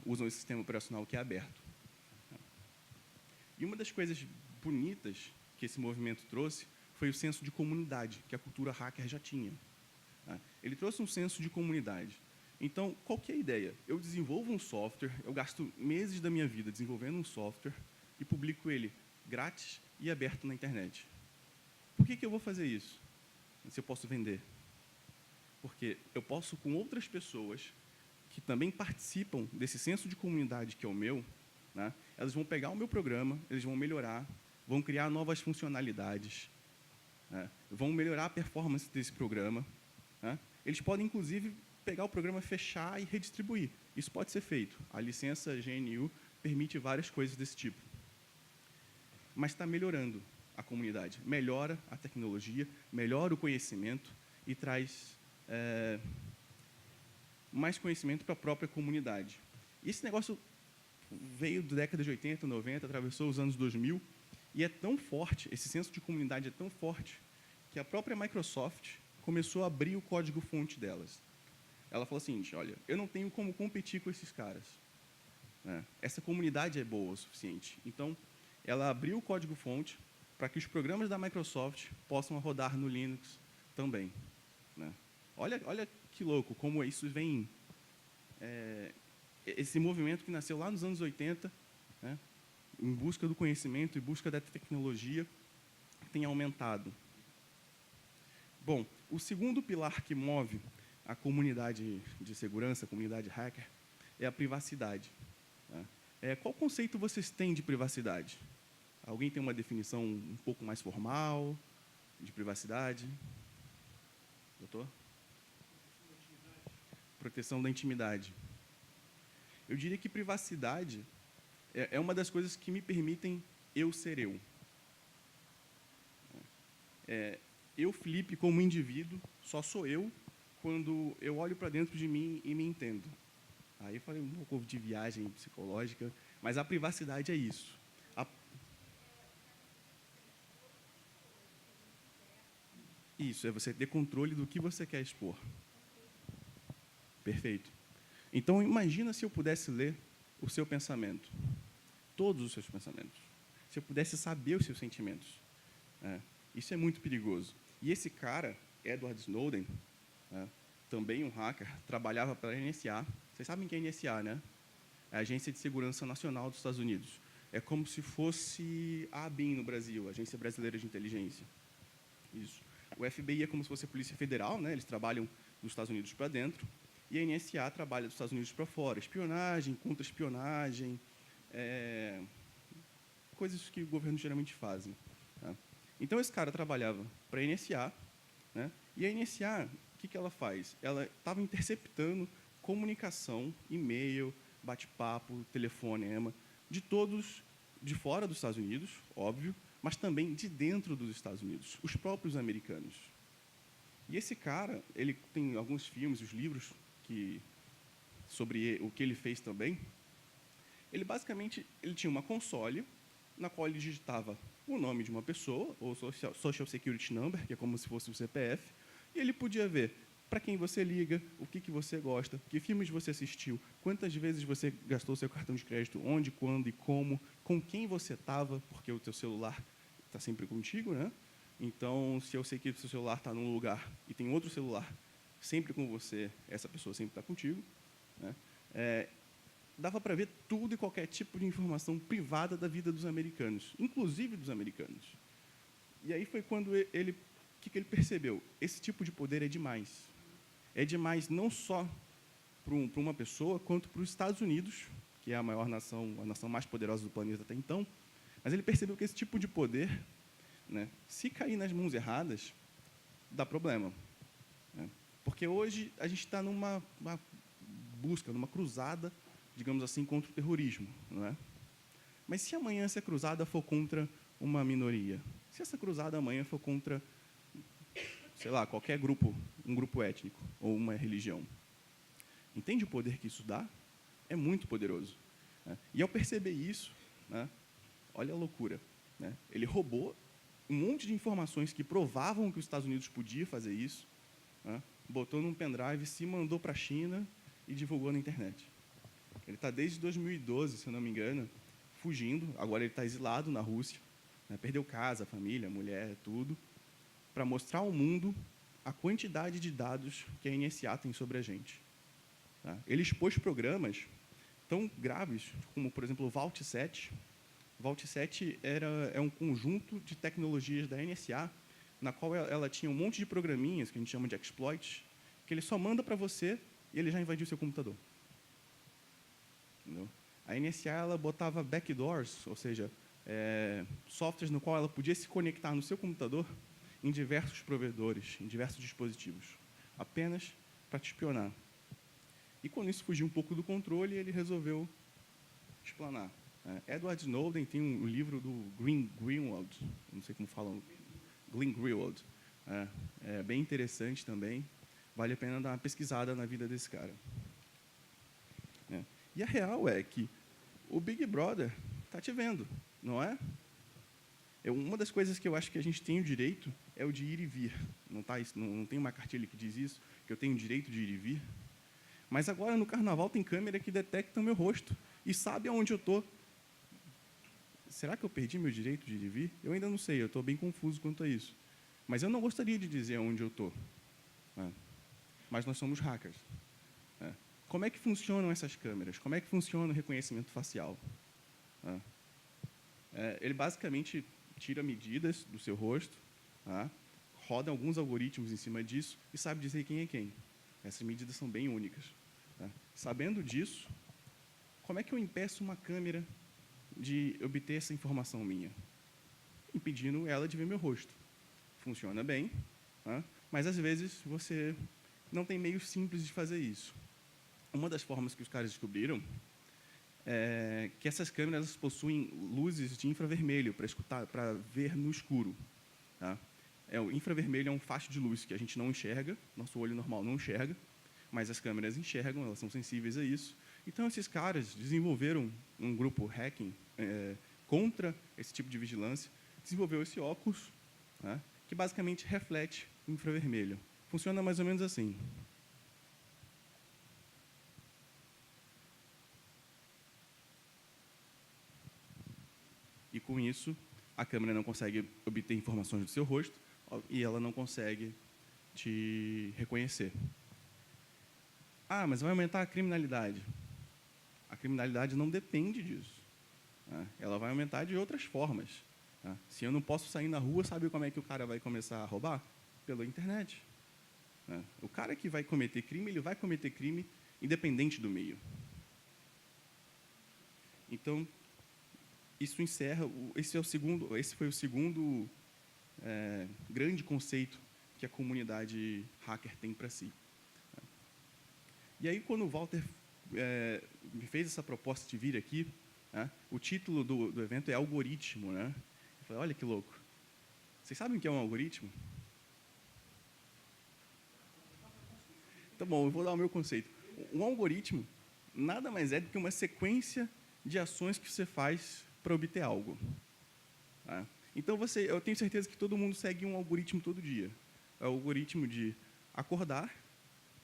Speaker 2: Usam esse sistema operacional que é aberto. E uma das coisas bonitas que esse movimento trouxe foi o senso de comunidade, que a cultura hacker já tinha. Ele trouxe um senso de comunidade. Então, qual que é a ideia? Eu desenvolvo um software, eu gasto meses da minha vida desenvolvendo um software e publico ele grátis e aberto na internet. Por que eu vou fazer isso? Se eu posso vender? Porque eu posso, com outras pessoas que também participam desse senso de comunidade que é o meu, né, elas vão pegar o meu programa, eles vão melhorar, vão criar novas funcionalidades, né, vão melhorar a performance desse programa. Né. Eles podem, inclusive, pegar o programa, fechar e redistribuir. Isso pode ser feito. A licença GNU permite várias coisas desse tipo. Mas está melhorando a comunidade. Melhora a tecnologia, melhora o conhecimento e traz mais conhecimento para a própria comunidade. E esse negócio veio da década de 80, 90, atravessou os anos 2000, e é tão forte, esse senso de comunidade é tão forte, que a própria Microsoft começou a abrir o código-fonte delas. Ela falou assim, olha, eu não tenho como competir com esses caras. Essa comunidade é boa o suficiente. Então, ela abriu o código-fonte para que os programas da Microsoft possam rodar no Linux também. Olha que louco, como isso vem... esse movimento que nasceu lá nos anos 80, em busca do conhecimento e busca da tecnologia, tem aumentado. Bom, o segundo pilar que move a comunidade de segurança, a comunidade hacker, é a privacidade. Qual conceito vocês têm de privacidade? Alguém tem uma definição um pouco mais formal de privacidade? Doutor? Proteção da intimidade. Eu diria que privacidade é uma das coisas que me permitem eu ser eu. Eu, Felipe, como indivíduo, só sou eu quando eu olho para dentro de mim e me entendo. Aí eu falei um pouco de viagem psicológica, mas a privacidade é isso. Isso, é você ter controle do que você quer expor. Perfeito. Então, imagina se eu pudesse ler o seu pensamento, todos os seus pensamentos. Se eu pudesse saber os seus sentimentos. Isso é muito perigoso. E esse cara, Edward Snowden, também um hacker, trabalhava para a NSA. Vocês sabem o que é a NSA, né? É a Agência de Segurança Nacional dos Estados Unidos. É como se fosse a ABIN no Brasil, Agência Brasileira de Inteligência. Isso. O FBI é como se fosse a Polícia Federal, né? Eles trabalham dos Estados Unidos para dentro, e a NSA trabalha dos Estados Unidos para fora. Espionagem, contra-espionagem, coisas que o governo geralmente fazem. Tá? Então, esse cara trabalhava para a NSA, né? E a NSA, o que ela faz? Ela estava interceptando comunicação, e-mail, bate-papo, telefonema, de todos de fora dos Estados Unidos, óbvio, mas também de dentro dos Estados Unidos, os próprios americanos. E esse cara, ele tem alguns filmes, os livros sobre o que ele fez também. Ele basicamente tinha uma console na qual ele digitava o nome de uma pessoa, ou Social Security Number, que é como se fosse o CPF, e ele podia ver para quem você liga, o que você gosta, que filmes você assistiu, quantas vezes você gastou seu cartão de crédito, onde, quando e como, com quem você estava, porque o teu celular está sempre contigo, né? Então, se eu sei que o seu celular está num lugar e tem outro celular sempre com você, essa pessoa sempre está contigo, né? Dava para ver tudo e qualquer tipo de informação privada da vida dos americanos, inclusive dos americanos. E aí foi quando ele que ele percebeu? Esse tipo de poder é demais. É demais não só para uma pessoa, quanto para os Estados Unidos, que é a maior nação, a nação mais poderosa do planeta até então. Mas ele percebeu que esse tipo de poder, né, se cair nas mãos erradas, dá problema. Né? Porque hoje a gente está numa busca, numa cruzada, digamos assim, contra o terrorismo. Não é? Mas se amanhã essa cruzada for contra uma minoria, se essa cruzada amanhã for contra, sei lá, qualquer grupo, um grupo étnico ou uma religião, entende o poder que isso dá? É muito poderoso. Né? E ao perceber isso, né, olha a loucura, né? Ele roubou um monte de informações que provavam que os Estados Unidos podia fazer isso, né, botou num pendrive, se mandou para a China e divulgou na internet. Ele está desde 2012, se eu não me engano, fugindo. Agora ele está exilado na Rússia, né, perdeu casa, família, mulher, tudo, para mostrar ao mundo a quantidade de dados que a NSA tem sobre a gente. Tá? Ele expôs programas tão graves como, por exemplo, o Vault-7. O Vault-7 é um conjunto de tecnologias da NSA, na qual ela tinha um monte de programinhas, que a gente chama de exploits, que ele só manda para você e ele já invadiu o seu computador. Entendeu? A NSA ela botava backdoors, ou seja, softwares no qual ela podia se conectar no seu computador em diversos provedores, em diversos dispositivos, apenas para te espionar. E quando isso fugiu um pouco do controle, ele resolveu explanar. Edward Snowden tem um livro do Greenwald, não sei como falam, Glenn Greenwald. É bem interessante também, vale a pena dar uma pesquisada na vida desse cara. E a real é que o Big Brother está te vendo, não é? Uma das coisas que eu acho que a gente tem o direito é o de ir e vir. Não tem uma cartilha que diz isso, que eu tenho o direito de ir e vir. Mas agora, no Carnaval, tem câmera que detecta o meu rosto e sabe aonde eu estou. Será que eu perdi meu direito de ir e vir? Eu ainda não sei, eu estou bem confuso quanto a isso. Mas eu não gostaria de dizer onde eu estou. Mas nós somos hackers. Como é que funcionam essas câmeras? Como é que funciona o reconhecimento facial? Ele basicamente tira medidas do seu rosto, roda alguns algoritmos em cima disso e sabe dizer quem é quem. Essas medidas são bem únicas. Sabendo disso, como é que eu impeço uma câmera de obter essa informação minha? Impedindo ela de ver meu rosto. Funciona bem, mas às vezes você não tem meios simples de fazer isso. Uma das formas que os caras descobriram é que essas câmeras possuem luzes de infravermelho para ver no escuro. O infravermelho é um facho de luz que a gente não enxerga, nosso olho normal não enxerga, mas as câmeras enxergam, elas são sensíveis a isso. Então, esses caras desenvolveram um grupo hacking contra esse tipo de vigilância, desenvolveu esse óculos, que basicamente reflete o infravermelho. Funciona mais ou menos assim. E, com isso, a câmera não consegue obter informações do seu rosto e ela não consegue te reconhecer. Mas vai aumentar a criminalidade. A criminalidade não depende disso. Ela vai aumentar de outras formas. Se eu não posso sair na rua, sabe como é que o cara vai começar a roubar? Pela internet. O cara que vai cometer crime, ele vai cometer crime independente do meio. Então, isso encerra. Esse foi o segundo grande conceito que a comunidade hacker tem para si. E aí, quando o Walter me fez essa proposta de vir aqui, o título do evento é Algoritmo. Eu falei, olha que louco. Vocês sabem o que é um algoritmo? Tá bom, eu vou dar o meu conceito. Um algoritmo nada mais é do que uma sequência de ações que você faz para obter algo. Então, eu tenho certeza que todo mundo segue um algoritmo todo dia. É o algoritmo de acordar,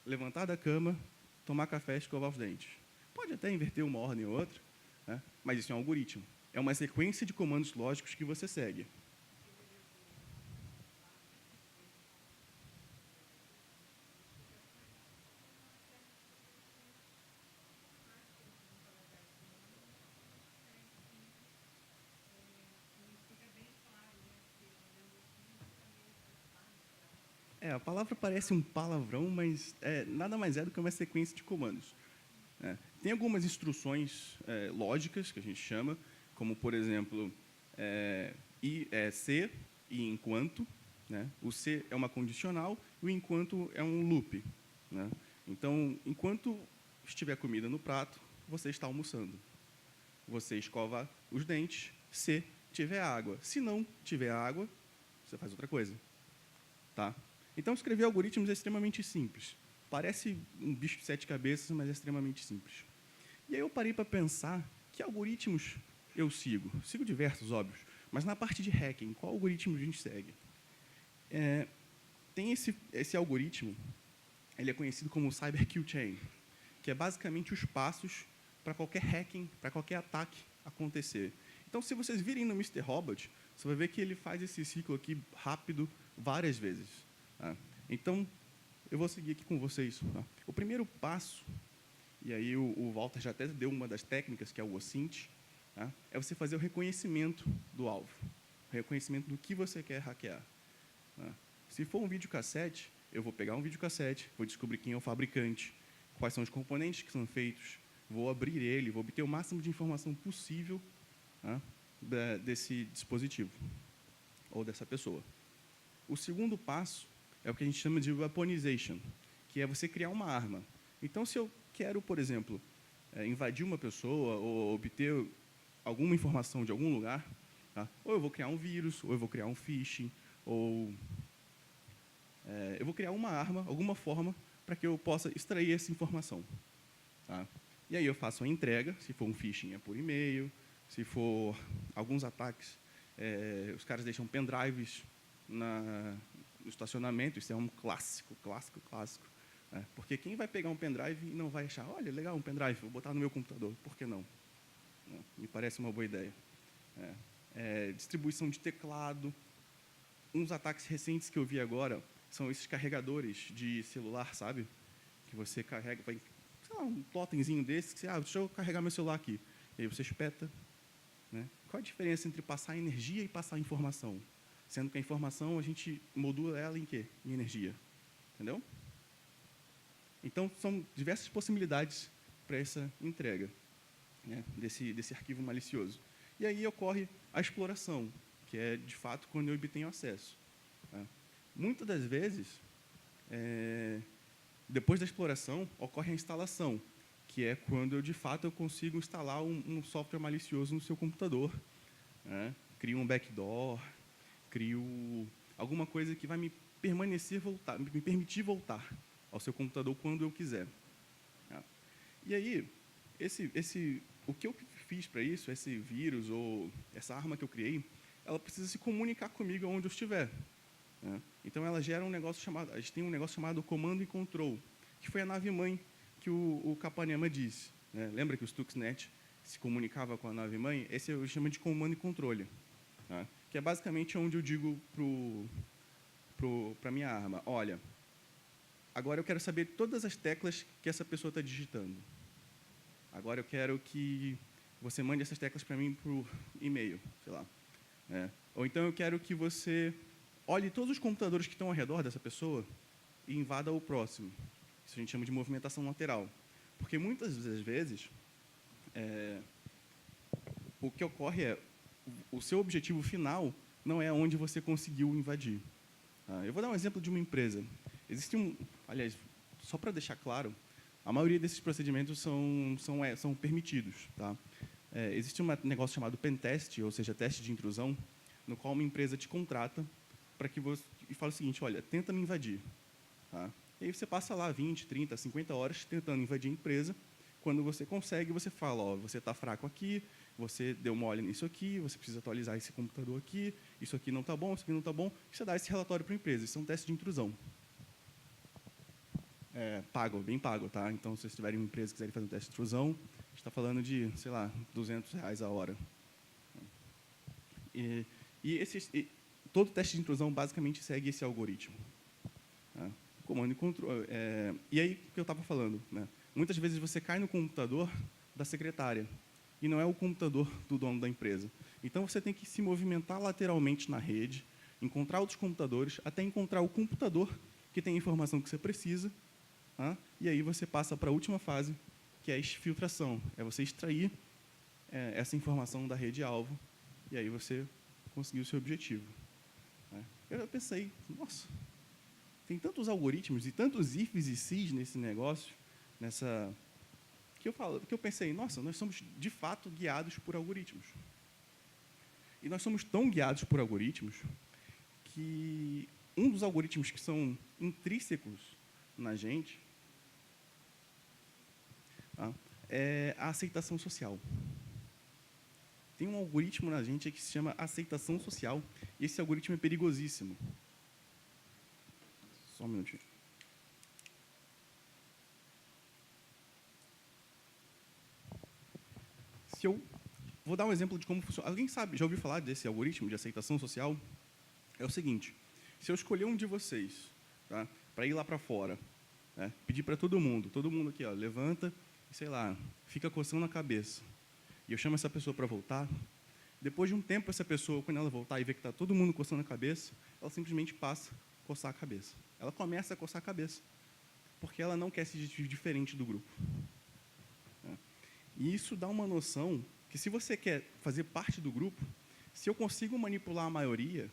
Speaker 2: levantar da cama, tomar café e escovar os dentes. Pode até inverter uma ordem ou outra, mas isso é um algoritmo. É uma sequência de comandos lógicos que você segue. A palavra parece um palavrão, mas nada mais é do que uma sequência de comandos. Tem algumas instruções lógicas, que a gente chama, como, por exemplo, se e enquanto. Né? O se é uma condicional e o enquanto é um loop. Né? Então, enquanto estiver comida no prato, você está almoçando. Você escova os dentes se tiver água. Se não tiver água, você faz outra coisa. Tá? Então, escrever algoritmos é extremamente simples. Parece um bicho de 7 cabeças, mas é extremamente simples. E aí eu parei para pensar que algoritmos eu sigo. Sigo diversos, óbvios. Mas na parte de hacking, qual algoritmo a gente segue? Tem esse algoritmo, ele é conhecido como Cyber Kill Chain, que é basicamente os passos para qualquer hacking, para qualquer ataque acontecer. Então, se vocês virem no Mr. Robot, você vai ver que ele faz esse ciclo aqui rápido várias vezes. Tá? Então, eu vou seguir aqui com vocês. Tá? O primeiro passo, e aí o Walter já até deu uma das técnicas, que é o OSINT, tá? É você fazer o reconhecimento do alvo, o reconhecimento do que você quer hackear. Tá? Se for um videocassete, eu vou pegar um videocassete, vou descobrir quem é o fabricante, quais são os componentes que são feitos, vou abrir ele, vou obter o máximo de informação possível, tá, desse dispositivo ou dessa pessoa. O segundo passo é o que a gente chama de weaponization, que é você criar uma arma. Então, se eu quero, por exemplo, invadir uma pessoa ou obter alguma informação de algum lugar, tá, ou eu vou criar um vírus, ou eu vou criar um phishing, ou eu vou criar uma arma, alguma forma, para que eu possa extrair essa informação. Tá? E aí eu faço a entrega, se for um phishing é por e-mail, se for alguns ataques, os caras deixam pendrives no estacionamento, isso é um clássico. Porque quem vai pegar um pendrive e não vai achar, olha, legal, um pendrive, vou botar no meu computador, por que não? Me parece uma boa ideia. Distribuição de teclado. Uns ataques recentes que eu vi agora são esses carregadores de celular, sabe? Que você carrega, vai, sei lá, um totemzinho desse, que você, deixa eu carregar meu celular aqui. E aí você espeta. Né? Qual a diferença entre passar energia e passar informação? Sendo que a informação, a gente modula ela em quê? Em energia. Entendeu? Então, são diversas possibilidades para essa entrega, né, desse arquivo malicioso. E aí ocorre a exploração, que é, de fato, quando eu obtenho acesso. Tá? Muitas das vezes, depois da exploração, ocorre a instalação, que é quando, de fato, eu consigo instalar um software malicioso no seu computador. Né? Crio um backdoor, crio alguma coisa que vai me permitir voltar ao seu computador quando eu quiser. Tá? E aí, o que eu fiz para isso, esse vírus ou essa arma que eu criei, ela precisa se comunicar comigo onde eu estiver. Né? Então, ela gera a gente tem um negócio chamado comando e control, que foi a nave-mãe que o Capanema disse. Né? Lembra que o Stuxnet se comunicava com a nave-mãe? Esse eu chamo de comando e controle. Tá? Que é basicamente onde eu digo para a minha arma, olha, agora eu quero saber todas as teclas que essa pessoa está digitando. Agora eu quero que você mande essas teclas para mim por e-mail, sei lá. Ou então eu quero que você olhe todos os computadores que estão ao redor dessa pessoa e invada o próximo. Isso a gente chama de movimentação lateral. Porque muitas das vezes, o que ocorre é, o seu objetivo final não é onde você conseguiu invadir. Eu vou dar um exemplo de uma empresa. Aliás, só para deixar claro, a maioria desses procedimentos são permitidos. Tá? Existe um negócio chamado pentest, ou seja, teste de intrusão, no qual uma empresa te contrata para que você e fala o seguinte, olha, tenta me invadir. Tá? E aí você passa lá 20, 30, 50 horas tentando invadir a empresa. Quando você consegue, você fala, você está fraco aqui, você deu mole nisso aqui, você precisa atualizar esse computador aqui, isso aqui não está bom, isso aqui não está bom. E você dá esse relatório para a empresa. Isso é um teste de intrusão. Pago, bem pago, tá? Então, se vocês tiverem uma empresa que quiserem fazer um teste de intrusão, a gente está falando de, sei lá, R$200 a hora. Todo teste de intrusão basicamente segue esse algoritmo. Tá? Comando e controle. E aí, o que eu estava falando, né? Muitas vezes você cai no computador da secretária e não é o computador do dono da empresa. Então, você tem que se movimentar lateralmente na rede, encontrar outros computadores, até encontrar o computador que tem a informação que você precisa, e aí você passa para a última fase, que é a filtração. É você extrair essa informação da rede-alvo, e aí você conseguir o seu objetivo. Eu pensei, nossa, tem tantos algoritmos e tantos ifs e sys nesse negócio, que eu pensei, nossa, nós somos, de fato, guiados por algoritmos. E nós somos tão guiados por algoritmos que um dos algoritmos que são intrínsecos na gente é a aceitação social. Tem um algoritmo na gente que se chama aceitação social, e esse algoritmo é perigosíssimo. Só um minutinho. Vou dar um exemplo de como funciona. Alguém sabe, já ouviu falar desse algoritmo de aceitação social? É o seguinte, se eu escolher um de vocês, para ir lá para fora, pedir para todo mundo aqui, levanta e, sei lá, fica coçando a cabeça, e eu chamo essa pessoa para voltar, depois de um tempo, essa pessoa, quando ela voltar e ver que está todo mundo coçando a cabeça, ela simplesmente passa a coçar a cabeça. Ela começa a coçar a cabeça, porque ela não quer se sentir diferente do grupo. E isso dá uma noção que, se você quer fazer parte do grupo, se eu consigo manipular a maioria,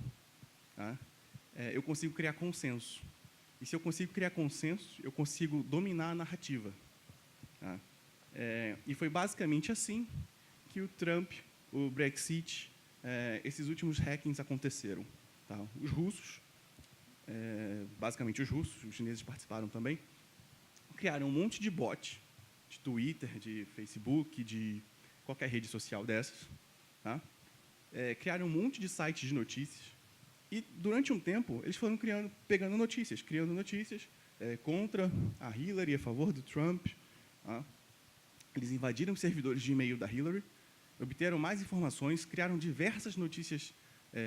Speaker 2: eu consigo criar consenso. E se eu consigo criar consenso, eu consigo dominar a narrativa. E foi basicamente assim que o Trump, o Brexit, esses últimos hackings aconteceram. Os russos, basicamente os russos, os chineses participaram também, criaram um monte de bot, de Twitter, de Facebook, de qualquer rede social dessas. Criaram um monte de sites de notícias. E, durante um tempo, eles foram criando notícias contra a Hillary, a favor do Trump. Eles invadiram os servidores de e-mail da Hillary, obteram mais informações, criaram diversas notícias,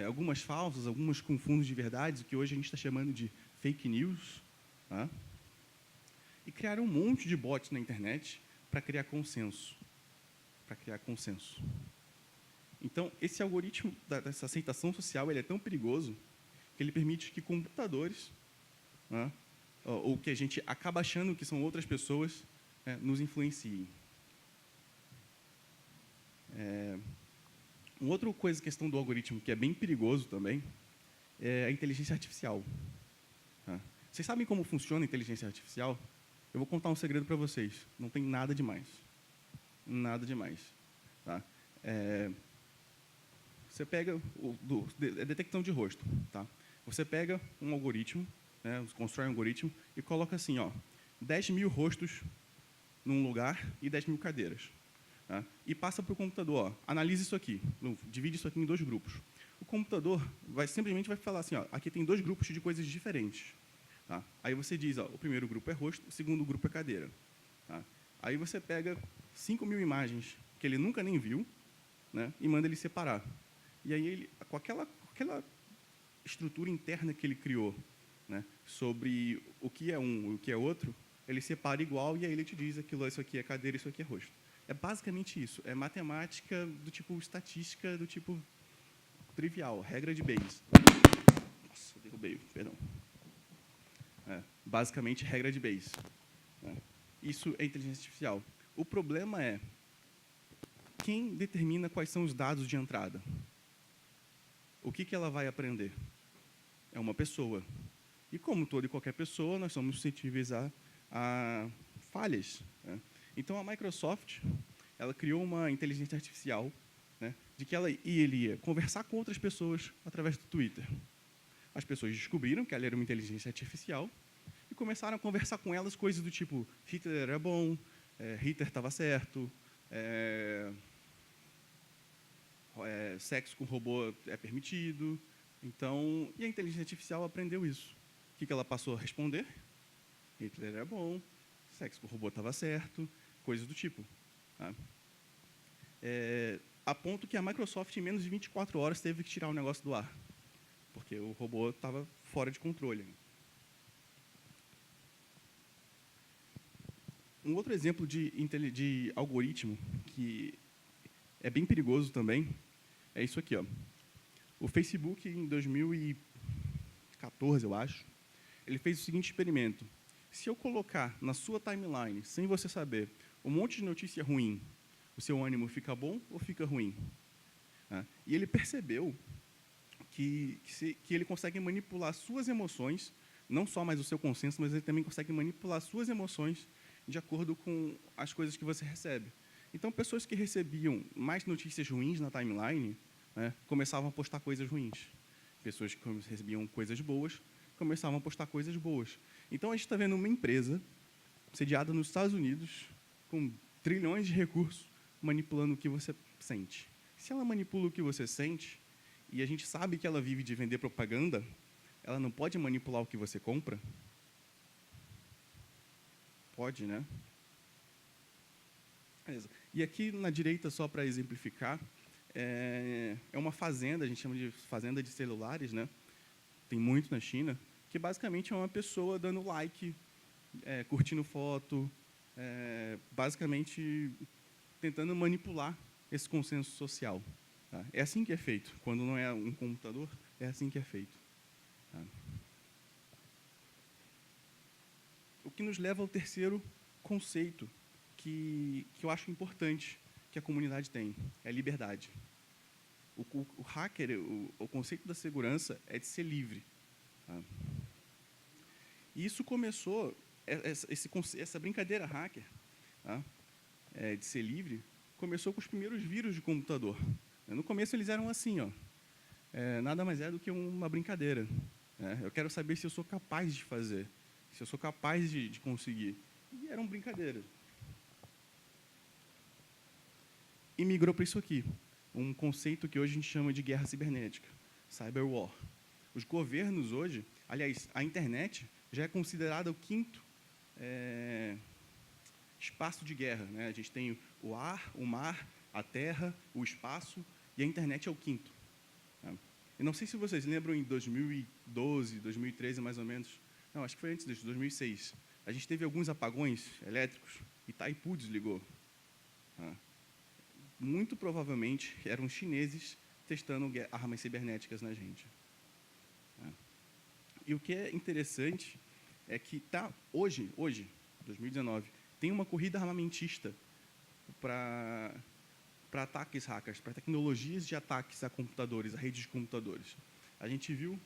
Speaker 2: algumas falsas, algumas com fundos de verdade, o que hoje a gente está chamando de fake news. E criaram um monte de bots na internet para criar consenso. Então, esse algoritmo dessa aceitação social, ele é tão perigoso que ele permite que computadores, ou que a gente acaba achando que são outras pessoas, nos influenciem. Uma outra questão do algoritmo que é bem perigoso também é a inteligência artificial. Vocês sabem como funciona a inteligência artificial? Eu vou contar um segredo para vocês. Não tem nada demais. Nada demais. Você pega a detecção de rosto. Você pega um algoritmo, constrói um algoritmo e coloca assim, 10.000 rostos num lugar e 10.000 cadeiras. E passa para o computador, analisa isso aqui, divide isso aqui em 2 grupos. O computador simplesmente vai falar assim, aqui tem 2 grupos de coisas diferentes. Aí você diz, o primeiro grupo é rosto, o segundo grupo é cadeira. Aí você pega 5.000 imagens que ele nunca nem viu, e manda ele separar. E aí, ele, com aquela estrutura interna que ele criou, sobre o que é um e o que é outro, ele separa igual e aí ele te diz isso aqui é cadeira, isso aqui é rosto. É basicamente isso. É matemática do tipo estatística, do tipo trivial, regra de Bayes. Nossa, derrubei, perdão. Basicamente, regra de Bayes. Isso é inteligência artificial. O problema é quem determina quais são os dados de entrada. O que ela vai aprender? É uma pessoa. E, como toda e qualquer pessoa, nós somos suscetíveis a falhas. Então, a Microsoft, ela criou uma inteligência artificial, de que ele ia conversar com outras pessoas através do Twitter. As pessoas descobriram que ela era uma inteligência artificial e começaram a conversar com elas coisas do tipo Hitler era bom, Hitler estava certo, sexo com robô é permitido. Então, e a inteligência artificial aprendeu isso. O que ela passou a responder? Hitler era bom, sexo com robô estava certo, coisas do tipo. A ponto que a Microsoft, em menos de 24 horas, teve que tirar o negócio do ar, porque o robô estava fora de controle. Um outro exemplo de algoritmo que é bem perigoso também é isso aqui. O Facebook, em 2014, eu acho, Ele fez o seguinte experimento. Se eu colocar na sua timeline, sem você saber, um monte de notícia ruim, o seu ânimo fica bom ou fica ruim? E ele percebeu que ele consegue manipular suas emoções, não só mais o seu consenso, mas ele também consegue manipular suas emoções de acordo com as coisas que você recebe. Então, pessoas que recebiam mais notícias ruins na timeline, começavam a postar coisas ruins. Pessoas que recebiam coisas boas, começavam a postar coisas boas. Então, a gente está vendo uma empresa sediada nos Estados Unidos, com trilhões de recursos, manipulando o que você sente. Se ela manipula o que você sente, e a gente sabe que ela vive de vender propaganda, ela não pode manipular o que você compra? Pode, né? Beleza. E aqui na direita, só para exemplificar, é uma fazenda, a gente chama de fazenda de celulares, né? Tem muito na China, que basicamente é uma pessoa dando like, curtindo foto, basicamente tentando manipular esse consenso social. Tá? É assim que é feito. Quando não é um computador, é assim que é feito. Tá? O que nos leva ao terceiro conceito que eu acho importante que a comunidade tem, é a liberdade. O hacker, o conceito da segurança é de ser livre. Tá? E isso começou, essa brincadeira hacker, tá? De ser livre, começou com os primeiros vírus de computador. No começo eles eram assim, ó, nada mais é do que uma brincadeira. Eu quero saber se eu sou capaz de fazer, se eu sou capaz de conseguir. E eram brincadeiras. E migrou para isso aqui, um conceito que hoje a gente chama de guerra cibernética, cyberwar. Os governos hoje, aliás, a internet já é considerada o quinto espaço de guerra. Né? A gente tem o ar, o mar, a terra, o espaço, e a internet é o quinto. Tá? Eu não sei se vocês lembram, em 2012, 2013, mais ou menos, não, acho que foi antes disso, 2006, a gente teve alguns apagões elétricos, e Itaipu desligou. Tá? Muito provavelmente eram chineses testando armas cibernéticas na gente. Tá? E o que é interessante é que hoje, 2019, tem uma corrida armamentista para ataques hackers, para tecnologias de ataques a computadores, a redes de computadores. A gente viu...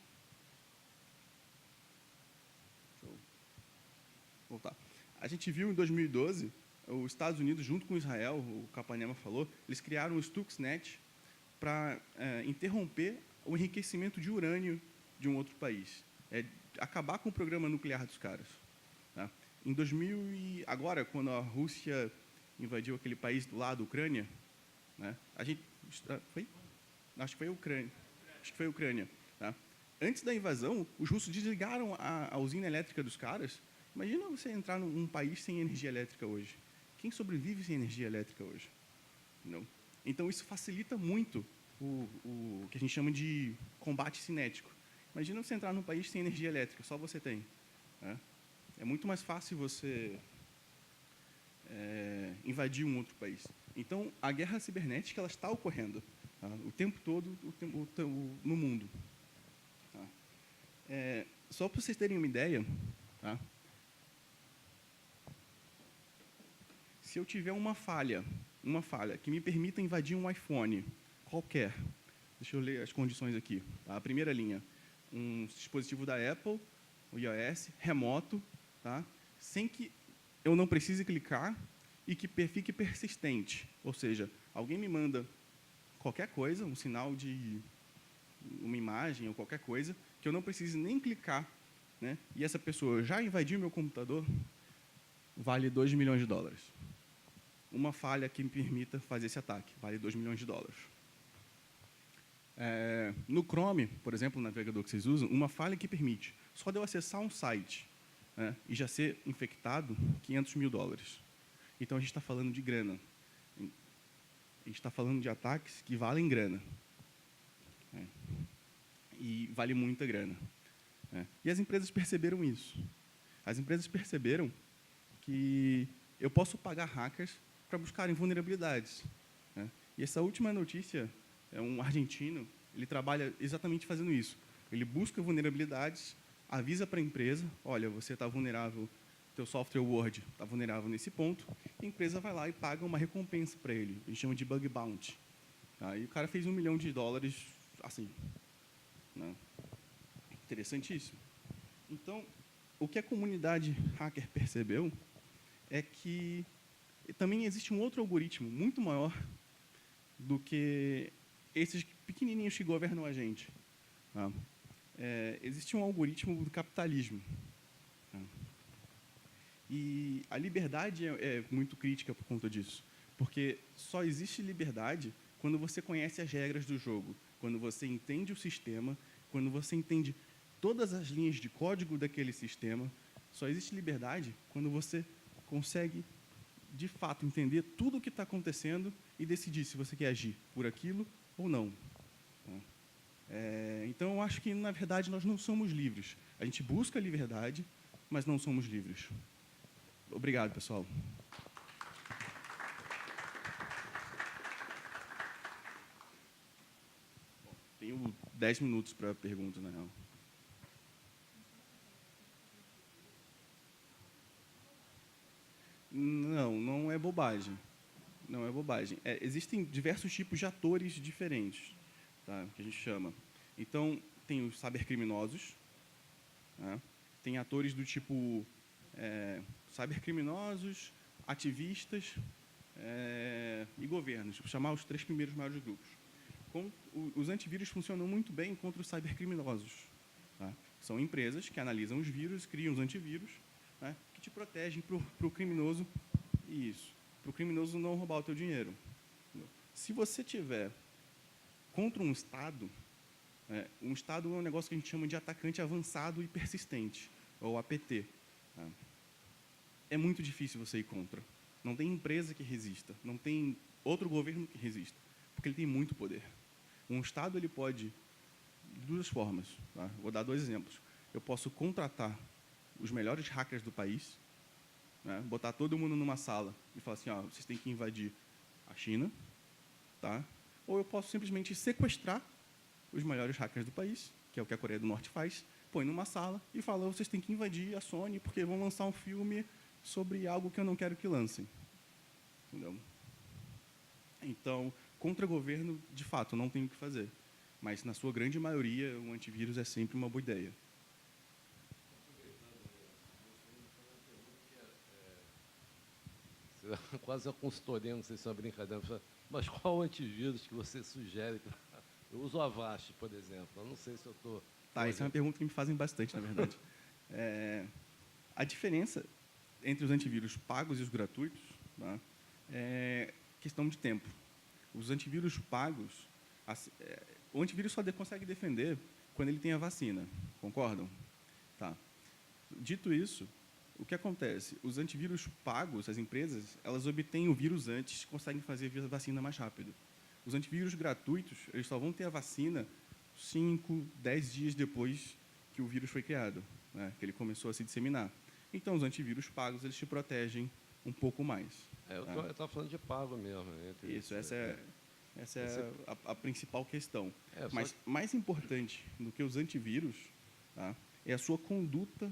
Speaker 2: Deixa eu voltar. A gente viu em 2012, os Estados Unidos, junto com Israel, o Capanema falou, eles criaram o Stuxnet para interromper o enriquecimento de urânio de um outro país. Acabar com o programa nuclear dos caras. Tá? Em 2000 agora, quando a Rússia invadiu aquele país do lado, a Ucrânia, né? A gente foi? Acho que foi a Ucrânia. Acho que foi a Ucrânia. Tá? Antes da invasão, os russos desligaram a usina elétrica dos caras. Imagina você entrar num país sem energia elétrica hoje. Quem sobrevive sem energia elétrica hoje? Não. Então isso facilita muito o que a gente chama de combate cinético. Imagina você entrar num país sem energia elétrica, só você tem. Né? É muito mais fácil você invadir um outro país. Então, a guerra cibernética ela está ocorrendo, tá? O tempo todo no mundo. Tá? Só para vocês terem uma ideia, tá? Se eu tiver uma falha que me permita invadir um iPhone qualquer, deixa eu ler as condições aqui. Tá? A primeira linha, um dispositivo da Apple, o iOS, remoto, tá? Sem que eu não precise clicar e que fique persistente. Ou seja, alguém me manda qualquer coisa, um sinal de uma imagem ou qualquer coisa, que eu não precise nem clicar, né? E essa pessoa já invadiu meu computador, vale $2 milhões. Uma falha que me permita fazer esse ataque, vale $2 milhões. No Chrome, por exemplo, o navegador que vocês usam, uma falha que permite, só de eu acessar um site, né, e já ser infectado, $500 mil. Então, a gente está falando de grana. A gente está falando de ataques que valem grana. E vale muita grana. E as empresas perceberam isso. As empresas perceberam que eu posso pagar hackers para buscarem vulnerabilidades. E essa última notícia, é um argentino, ele trabalha exatamente fazendo isso. Ele busca vulnerabilidades avisa para a empresa, olha, você está vulnerável, teu software Word está vulnerável nesse ponto, e a empresa vai lá e paga uma recompensa para ele, a gente chama de bug bounty. Aí o cara fez $1 milhão, assim, né? Interessantíssimo. Então, o que a comunidade hacker percebeu é que também existe um outro algoritmo muito maior do que esses pequenininhos que governam a gente. Tá? Existe um algoritmo do capitalismo. Tá? E a liberdade é muito crítica por conta disso, porque só existe liberdade quando você conhece as regras do jogo, quando você entende o sistema, quando você entende todas as linhas de código daquele sistema. Só existe liberdade quando você consegue, de fato, entender tudo o que está acontecendo e decidir se você quer agir por aquilo ou não. Então, eu acho que, na verdade, nós não somos livres. A gente busca a liberdade, mas não somos livres. Obrigado, pessoal. Tenho 10 minutos para perguntas, na real. Não é bobagem. Não é bobagem. Existem diversos tipos de atores diferentes, tá, que a gente chama. Então, tem os cybercriminosos, né? Tem atores do tipo cybercriminosos, ativistas e governos. Vou chamar os 3 primeiros maiores grupos. Os antivírus funcionam muito bem contra os cybercriminosos. Tá? São empresas que analisam os vírus, criam os antivírus, né, que te protegem para o criminoso, para o criminoso não roubar o teu dinheiro. Se você tiver contra um Estado é um negócio que a gente chama de atacante avançado e persistente, ou APT. Tá? É muito difícil você ir contra. Não tem empresa que resista, não tem outro governo que resista, porque ele tem muito poder. Um Estado ele pode, de 2 formas. Tá? Vou dar 2 exemplos. Eu posso contratar os melhores hackers do país, né, botar todo mundo numa sala e falar assim, vocês têm que invadir a China, tá? Ou eu posso simplesmente sequestrar os melhores hackers do país, que é o que a Coreia do Norte faz, põe numa sala e fala, vocês têm que invadir a Sony porque vão lançar um filme sobre algo que eu não quero que lancem. Entendeu? Então, contra governo, de fato, não tem o que fazer. Mas, na sua grande maioria, o antivírus é sempre uma boa ideia.
Speaker 4: Quase a consultoria, não sei se é uma brincadeira, mas qual antivírus que você sugere? Eu uso o Avast, por exemplo. Eu não sei se eu estou...
Speaker 2: Tá, essa é uma pergunta que me fazem bastante, na verdade. A diferença entre os antivírus pagos e os gratuitos, tá, é questão de tempo. Os antivírus pagos, o antivírus só consegue defender quando ele tem a vacina, concordam? Tá. Dito isso, o que acontece? Os antivírus pagos, as empresas, elas obtêm o vírus antes, conseguem fazer a vacina mais rápido. Os antivírus gratuitos, eles só vão ter a vacina 5, 10 dias depois que o vírus foi criado, né, que ele começou a se disseminar. Então, os antivírus pagos, eles te protegem um pouco mais.
Speaker 4: Eu estava falando de pago mesmo.
Speaker 2: Isso, essa é a principal questão. Mas mais importante do que os antivírus, tá, é a sua conduta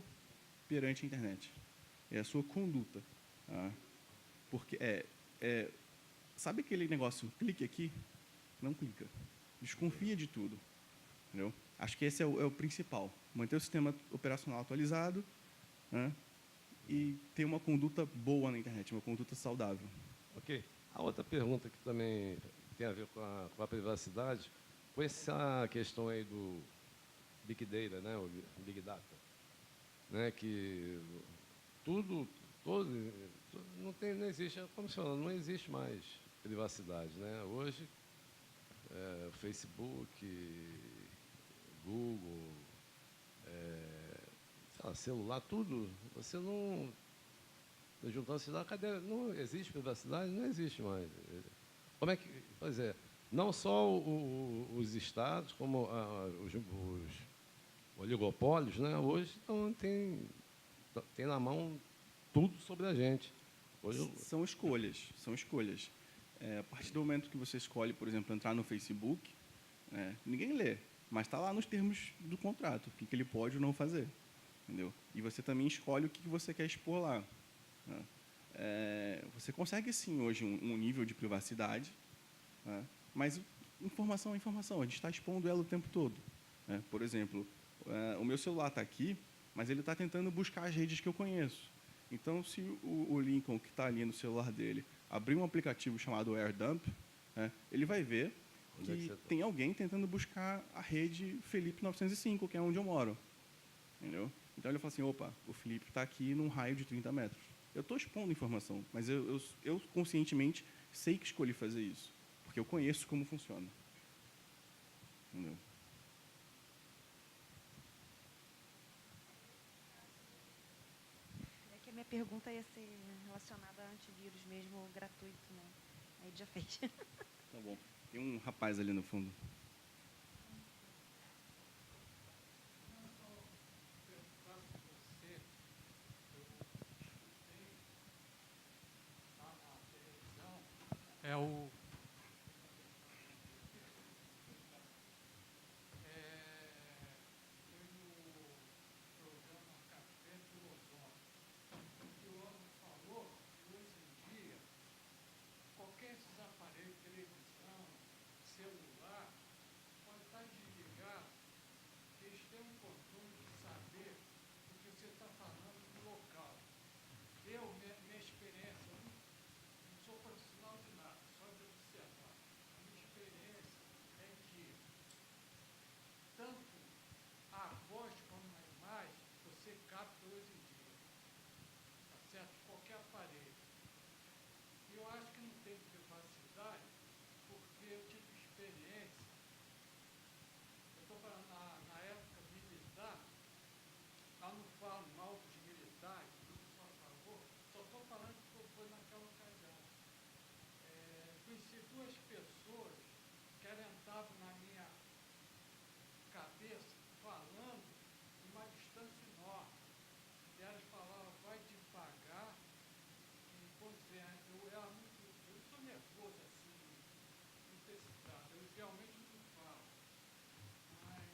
Speaker 2: perante a internet. É a sua conduta. Tá? Porque sabe aquele negócio, clique aqui? Não clica. Desconfia de tudo. Entendeu? Acho que esse é o principal. Manter o sistema operacional atualizado, né, e ter uma conduta boa na internet, uma conduta saudável.
Speaker 4: Ok. A outra pergunta que também tem a ver com a privacidade, com essa questão aí do Big Data, né, o Big Data, né, que não existe, como se fala, não existe mais privacidade, né? Hoje, Facebook, Google, celular, tudo, você não... Juntando celular, cadê? Não existe privacidade? Não existe mais. Como é que... Pois é, não só os estados, como os oligopólios, né? Hoje tem na mão tudo sobre a gente. Hoje,
Speaker 2: são escolhas. A partir do momento que você escolhe, por exemplo, entrar no Facebook, ninguém lê, mas está lá nos termos do contrato, o que ele pode ou não fazer. entendeu? E você também escolhe o que você quer expor lá, né? Você consegue, sim, hoje, um nível de privacidade, né? Mas informação é informação, a gente está expondo ela o tempo todo, né? Por exemplo, o meu celular está aqui, mas ele está tentando buscar as redes que eu conheço. Então, se o Lincoln, que está ali no celular dele, abrir um aplicativo chamado AirDump, né, ele vai ver que tem alguém tentando buscar a rede Felipe 905, que é onde eu moro. Entendeu? Então, ele fala assim, opa, o Felipe está aqui num raio de 30 metros. Eu estou expondo informação, mas eu conscientemente sei que escolhi fazer isso, porque eu conheço como funciona. Entendeu?
Speaker 5: É que a minha pergunta ia ser relacionada a antivírus mesmo, gratuito, né? Aí já fez.
Speaker 2: Tá bom. Tem um rapaz ali no fundo.
Speaker 6: É o programa Café Filosófico. O que o Otto falou, que hoje em dia, qualquer esses aparelhos, televisão, celular, pode estar desligado, que eles têm um costume de saber o que você está falando no local. Minha experiência, eu não sou profissional de nada, só de observar. A minha experiência é que tanto a voz como a imagem você capta hoje em dia, tá certo? Qualquer aparelho. E eu acho que não tem privacidade, porque eu tive experiência, eu estou falando na época militar, eu não falo mal dos militares, não sou a favor, só estou falando que foi naquela ocasião. Conheci duas pessoas que entravam na minha cabeça falando de uma distância enorme. E elas falavam, vai devagar. E, por exemplo, eu sou nervoso assim, antecipado, eu realmente não falo. Mas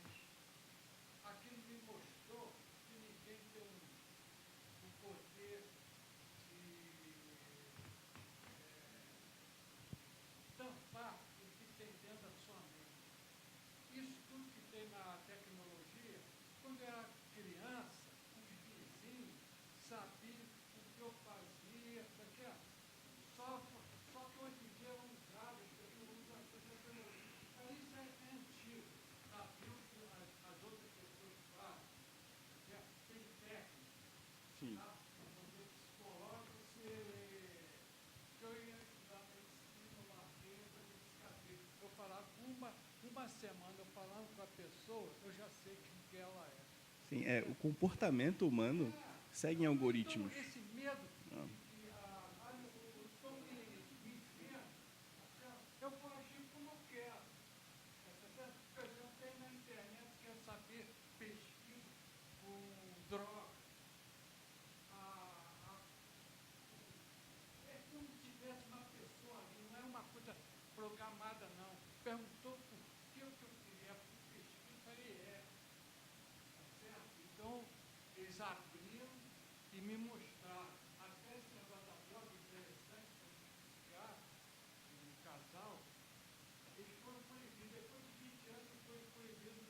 Speaker 6: aquilo me mostrou que ninguém tem o poder de tampar o que tem dentro da sua mente. Isso tudo que tem na tecnologia, quando eu era criança, os vizinhos sabiam o que eu fazia, só que hoje em dia é usado, as pessoas usam a tecnologia. Mas isso é antigo, saber o que as outras pessoas fazem. Tem técnica.
Speaker 2: Sim.
Speaker 6: Tá? Quando psicológico, que eu ia estudar medicina, lá dentro, eu falava, uma semana eu falando com a pessoa, eu já sei o que ela é.
Speaker 2: Sim, o comportamento humano segue em algoritmos.
Speaker 6: Então, esse medo
Speaker 2: Ah.
Speaker 6: eu estou me vendo, eu vou agir como eu quero. Por exemplo, tem na internet, quer saber, pesquisa com droga. É como se tivesse uma pessoa ali, não é uma coisa programada, não. Perguntou por que eu queria pesquisa, eu falei, tá certo? Então, eles abriram e me mostraram. Até esse negócio da droga interessante, para justificar um casal, eles foram proibidos. Depois de 20 anos, foi proibido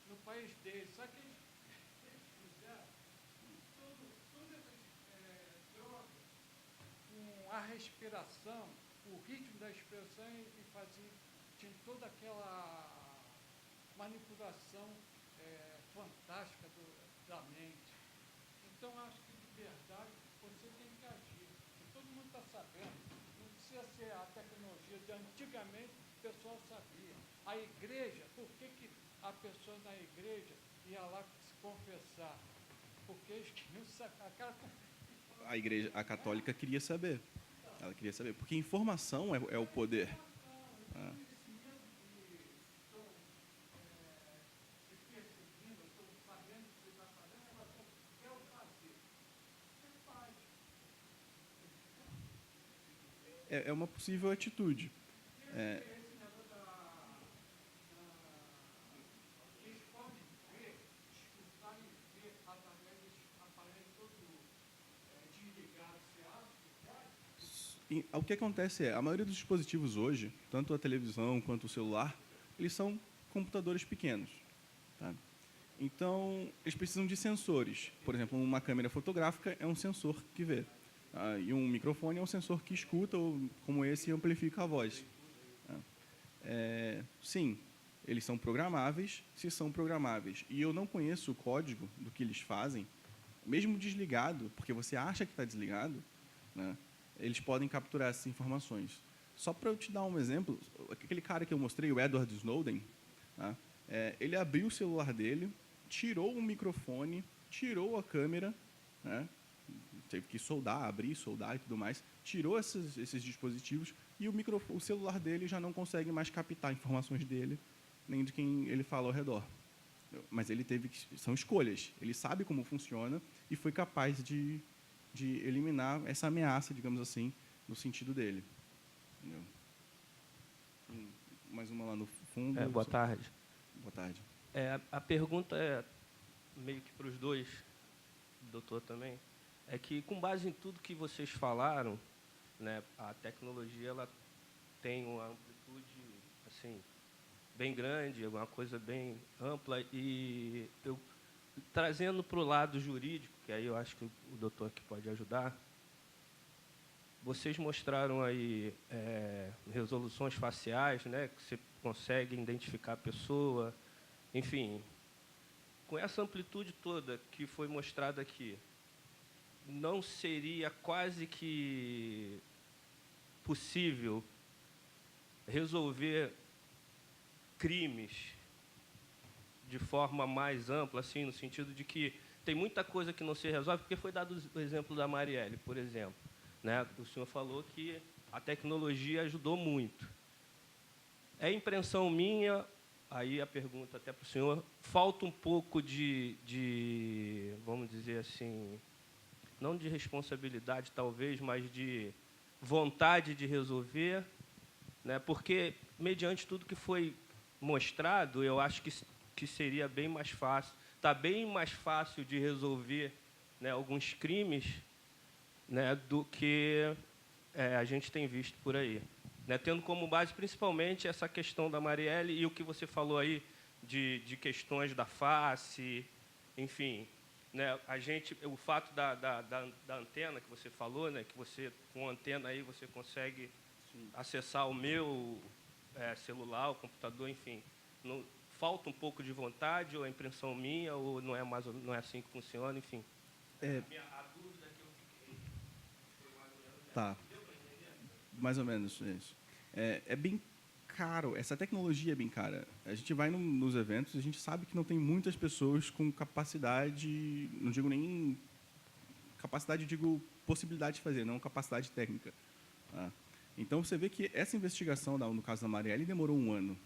Speaker 6: no país deles. Só que eles fizeram todas essas drogas com a respiração, o ritmo da respiração e tinha toda aquela manipulação fantástica da mente. Então, acho que de verdade você tem que agir. E todo mundo está sabendo. Não precisa ser a tecnologia de antigamente, o pessoal sabia. A igreja, por que a pessoa na igreja ia lá se confessar? Porque eles queriam saber.
Speaker 2: A igreja, a católica queria saber. Ela queria saber, porque informação é o poder. Ah. É uma possível atitude.
Speaker 6: Eles podem ver, escutar e ver
Speaker 2: O que acontece a maioria dos dispositivos hoje, tanto a televisão quanto o celular, eles são computadores pequenos. Tá? Então, eles precisam de sensores. Por exemplo, uma câmera fotográfica é um sensor que vê. Tá? E um microfone é um sensor que escuta, ou, como esse, amplifica a voz. Tá? Sim, eles são programáveis, se são programáveis. E eu não conheço o código do que eles fazem, mesmo desligado, porque você acha que está desligado, né? Eles podem capturar essas informações. Só para eu te dar um exemplo, aquele cara que eu mostrei, o Edward Snowden, tá? Ele abriu o celular dele, tirou o microfone, tirou a câmera, né? Teve que soldar, abrir, soldar e tudo mais, tirou esses dispositivos e o celular dele já não consegue mais captar informações dele, nem de quem ele fala ao redor. Mas ele teve que... São escolhas. Ele sabe como funciona e foi capaz de eliminar essa ameaça, digamos assim, no sentido dele. Entendeu? Mais uma lá no fundo.
Speaker 7: Boa tarde.
Speaker 2: Boa tarde.
Speaker 7: A pergunta é meio que para os dois, doutor também, é que, com base em tudo que vocês falaram, né, a tecnologia ela tem uma amplitude assim, bem grande, uma coisa bem ampla, e eu, trazendo para o lado jurídico, que aí eu acho que o doutor aqui pode ajudar, vocês mostraram aí resoluções faciais, né, que você consegue identificar a pessoa, enfim, com essa amplitude toda que foi mostrada aqui, não seria quase que possível resolver crimes de forma mais ampla, assim, no sentido de que tem muita coisa que não se resolve, porque foi dado o exemplo da Marielle, por exemplo, né? O senhor falou que a tecnologia ajudou muito. É impressão minha, aí a pergunta até para o senhor, falta um pouco de, vamos dizer assim, não de responsabilidade talvez, mas de vontade de resolver, né? Porque, mediante tudo que foi mostrado, eu acho que seria bem mais fácil, está bem mais fácil de resolver, né, alguns crimes, né, do que a gente tem visto por aí. Né, tendo como base, principalmente, essa questão da Marielle e o que você falou aí de questões da face, enfim. Né, o fato da antena que você falou, né, que você, com a antena aí, você consegue acessar o meu celular, o computador, enfim. Não, falta um pouco de vontade, ou é impressão minha, ou não é assim que funciona, enfim. A dúvida que eu fiquei foi mais ou menos essa.
Speaker 2: Tá. Mais ou menos isso. É bem caro, essa tecnologia é bem cara. A gente vai nos eventos, a gente sabe que não tem muitas pessoas com capacidade, não digo nem capacidade, digo possibilidade de fazer, não capacidade técnica. Tá? Então, você vê que essa investigação, no caso da Marielle, demorou 1 ano.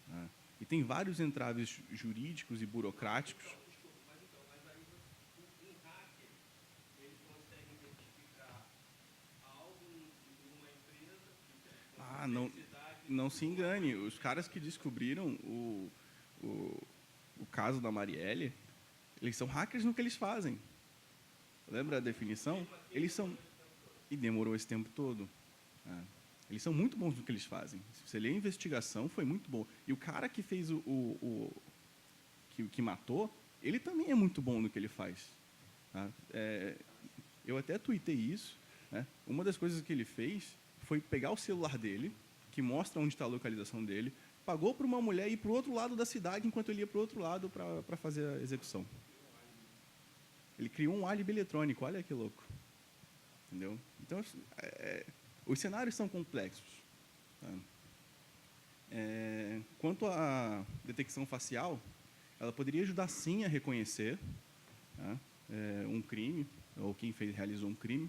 Speaker 2: Tá? E tem vários entraves jurídicos e burocráticos.
Speaker 7: Mas aí um hacker, ele consegue identificar algo numa empresa...
Speaker 2: Não se engane. Os caras que descobriram o caso da Marielle, eles são hackers no que eles fazem. Lembra a definição? Eles são... E demorou esse tempo todo. Eles são muito bons no que eles fazem. Se você ler a investigação, foi muito bom. E o cara que fez que matou, ele também é muito bom no que ele faz. Tá? Eu até tuitei isso. Né? Uma das coisas que ele fez foi pegar o celular dele, que mostra onde está a localização dele, pagou para uma mulher ir para o outro lado da cidade, enquanto ele ia para o outro lado para fazer a execução. Ele criou um álibi eletrônico, olha que louco. Entendeu? Então, os cenários são complexos. Tá? Quanto à detecção facial, ela poderia ajudar, sim, a reconhecer, tá, um crime, ou quem realizou um crime,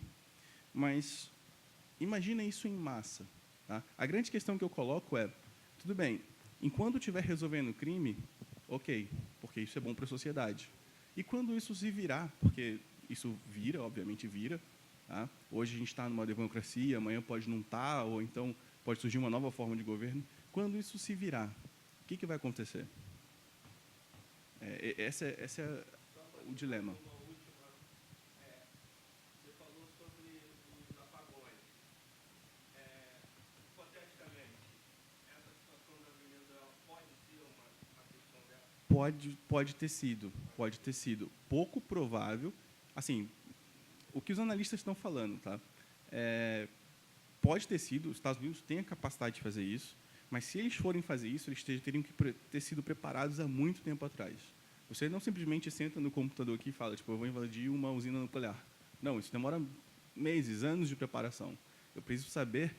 Speaker 2: mas imagina isso em massa. Tá? A grande questão que eu coloco é, tudo bem, enquanto estiver resolvendo o crime, ok, porque isso é bom para a sociedade. E quando isso se virar, porque isso vira, obviamente vira, tá? Hoje a gente está numa democracia, amanhã pode não estar, ou então pode surgir uma nova forma de governo. Quando isso se virar, o que vai acontecer? Esse é o dilema.
Speaker 7: Você falou sobre os apagões.
Speaker 2: Pode ter sido. Pouco provável. Assim, o que os analistas estão falando, tá? Pode ter sido, os Estados Unidos têm a capacidade de fazer isso, mas se eles forem fazer isso, eles teriam que ter sido preparados há muito tempo atrás. Você não simplesmente senta no computador aqui e fala, tipo, eu vou invadir uma usina nuclear. Não, isso demora meses, anos de preparação. Eu preciso saber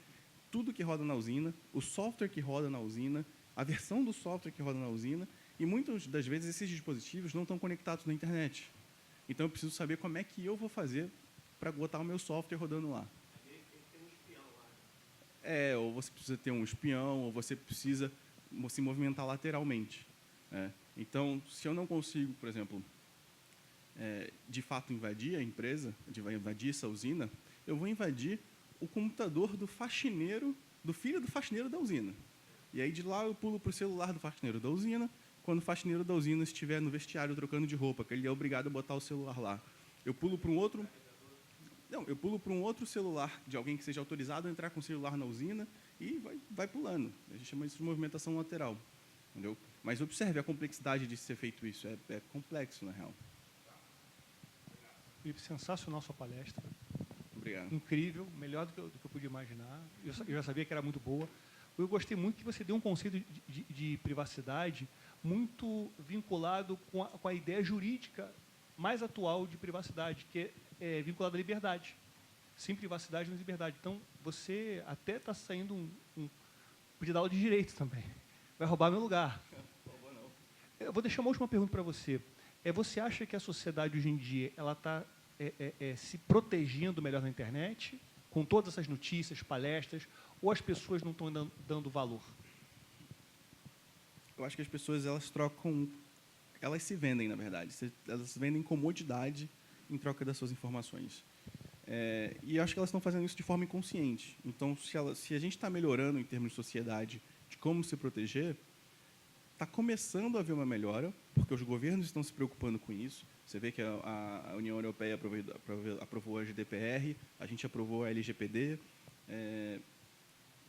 Speaker 2: tudo que roda na usina, o software que roda na usina, a versão do software que roda na usina, e muitas das vezes esses dispositivos não estão conectados na internet. Então, eu preciso saber como é que eu vou fazer para botar o meu software rodando lá. Ou você precisa ter um espião, ou você precisa se movimentar lateralmente. Então, se eu não consigo, por exemplo, de fato invadir a empresa, invadir essa usina, eu vou invadir o computador do faxineiro, do filho do faxineiro da usina. E aí, de lá, eu pulo para o celular do faxineiro da usina, quando o faxineiro da usina estiver no vestiário trocando de roupa, que ele é obrigado a botar o celular lá. Eu pulo para um outro... Não, eu pulo para um outro celular de alguém que seja autorizado a entrar com o celular na usina e vai pulando. A gente chama isso de movimentação lateral. Entendeu? Mas observe a complexidade de ser feito isso. É complexo, na real.
Speaker 1: Felipe, sensacional sua palestra.
Speaker 2: Obrigado.
Speaker 1: Incrível, melhor do que eu podia imaginar. Eu já sabia que era muito boa. Eu gostei muito que você deu um conceito de privacidade muito vinculado com a ideia jurídica mais atual de privacidade, que é vinculada à liberdade. Sem privacidade, não é liberdade. Então, você até está saindo podia dar aula de direito também. Vai roubar meu lugar. Eu vou deixar uma última pergunta para você. Você acha que a sociedade hoje em dia ela está se protegendo melhor na internet, com todas essas notícias, palestras, ou as pessoas não estão dando valor?
Speaker 2: Eu acho que as pessoas elas se vendem, na verdade. Elas vendem comodidade em troca das suas informações. E eu acho que elas estão fazendo isso de forma inconsciente. Então, se a gente está melhorando em termos de sociedade, de como se proteger, está começando a haver uma melhora, porque os governos estão se preocupando com isso. Você vê que a União Europeia aprovou a GDPR, a gente aprovou a LGPD.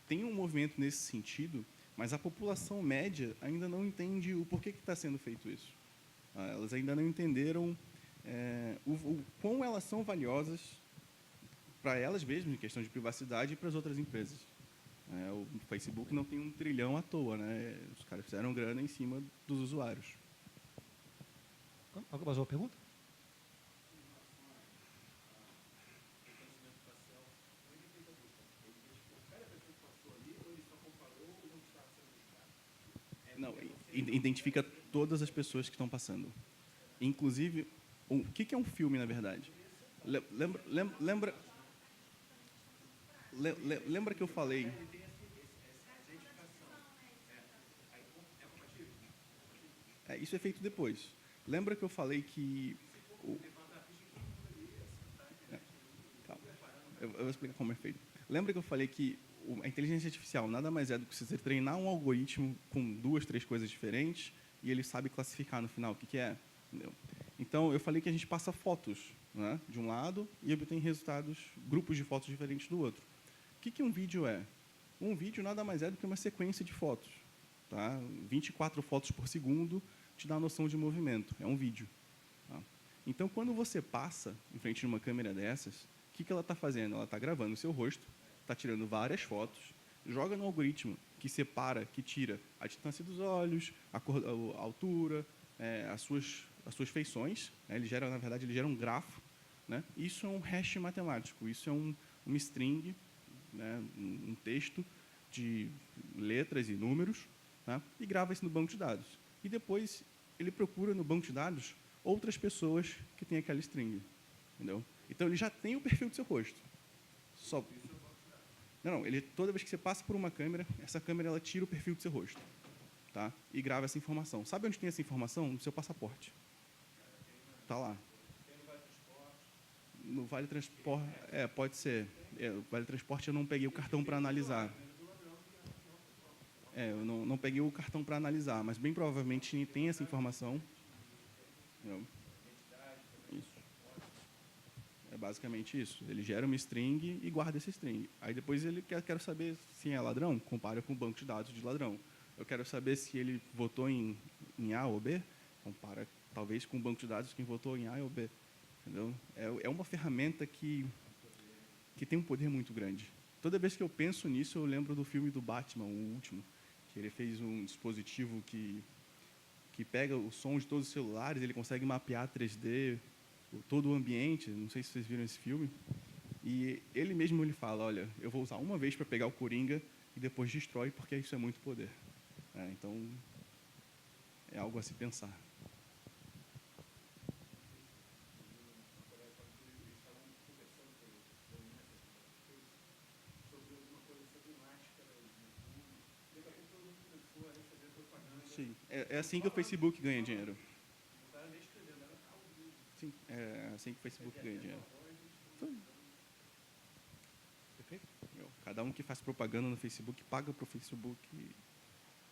Speaker 2: Tem um movimento nesse sentido, mas a população média ainda não entende o porquê que está sendo feito isso. Elas ainda não entenderam o quão elas são valiosas para elas mesmas, em questão de privacidade, e para as outras empresas. O Facebook não tem 1 trilhão à toa, né? Os caras fizeram grana em cima dos usuários.
Speaker 1: Mais uma pergunta?
Speaker 2: Não, identifica todas as pessoas que estão passando. Inclusive, o que é um filme, na verdade? Lembra que eu falei... isso é feito depois. Lembra que eu falei que... Calma. Eu vou explicar como é feito. Lembra que eu falei que a inteligência artificial nada mais é do que você treinar um algoritmo com 2, 3 coisas diferentes e ele sabe classificar no final o que é. Entendeu? Então, eu falei que a gente passa fotos, né, de um lado e obtém resultados, grupos de fotos diferentes do outro. O que um vídeo é? Um vídeo nada mais é do que uma sequência de fotos. Tá? 24 fotos por segundo te dá a noção de movimento. É um vídeo. Tá? Então, quando você passa em frente de uma câmera dessas, o que ela está fazendo? Ela está gravando o seu rosto, está tirando várias fotos, joga no algoritmo que separa, que tira a distância dos olhos, a altura, as suas feições. Né? Na verdade, ele gera um grafo. Né? Isso é um hash matemático. Isso é uma string, né? Um texto de letras e números, né? E grava isso no banco de dados. E depois ele procura no banco de dados outras pessoas que têm aquela string. Entendeu? Então, ele já tem o perfil do seu rosto. Toda vez que você passa por uma câmera, essa câmera ela tira o perfil do seu rosto. Tá? E grava essa informação. Sabe onde tem essa informação? No seu passaporte. Está lá. No Vale Transporte, pode ser. O Vale Transporte eu não peguei o cartão para analisar. Eu não peguei o cartão para analisar, mas bem provavelmente tem essa informação. Isso. É basicamente isso. Ele gera uma string e guarda essa string. Aí depois ele quer saber se é ladrão, compara com o banco de dados de ladrão. Eu quero saber se ele votou em A ou B, Compara, talvez, com um banco de dados quem votou em A ou B. Entendeu? É uma ferramenta que tem um poder muito grande. Toda vez que eu penso nisso, eu lembro do filme do Batman, o último, que ele fez um dispositivo que pega o som de todos os celulares, ele consegue mapear 3D todo o ambiente. Não sei se vocês viram esse filme. E ele mesmo ele fala, olha, eu vou usar uma vez para pegar o Coringa e depois destrói, porque isso é muito poder. Então, é algo a se pensar. Sim, é assim que o Facebook ganha dinheiro. Sim, é assim que o Facebook ganha dinheiro.
Speaker 1: Perfeito?
Speaker 2: Cada um que faz propaganda no Facebook paga para o Facebook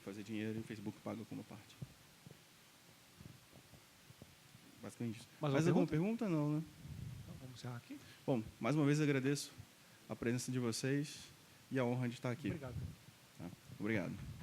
Speaker 2: fazer dinheiro e o Facebook paga como parte. Basicamente isso.
Speaker 1: Mais
Speaker 2: alguma pergunta? Não, né?
Speaker 1: Então, vamos encerrar aqui?
Speaker 2: Bom, mais uma vez agradeço a presença de vocês e a honra de estar aqui.
Speaker 1: Obrigado.
Speaker 2: Tá? Obrigado.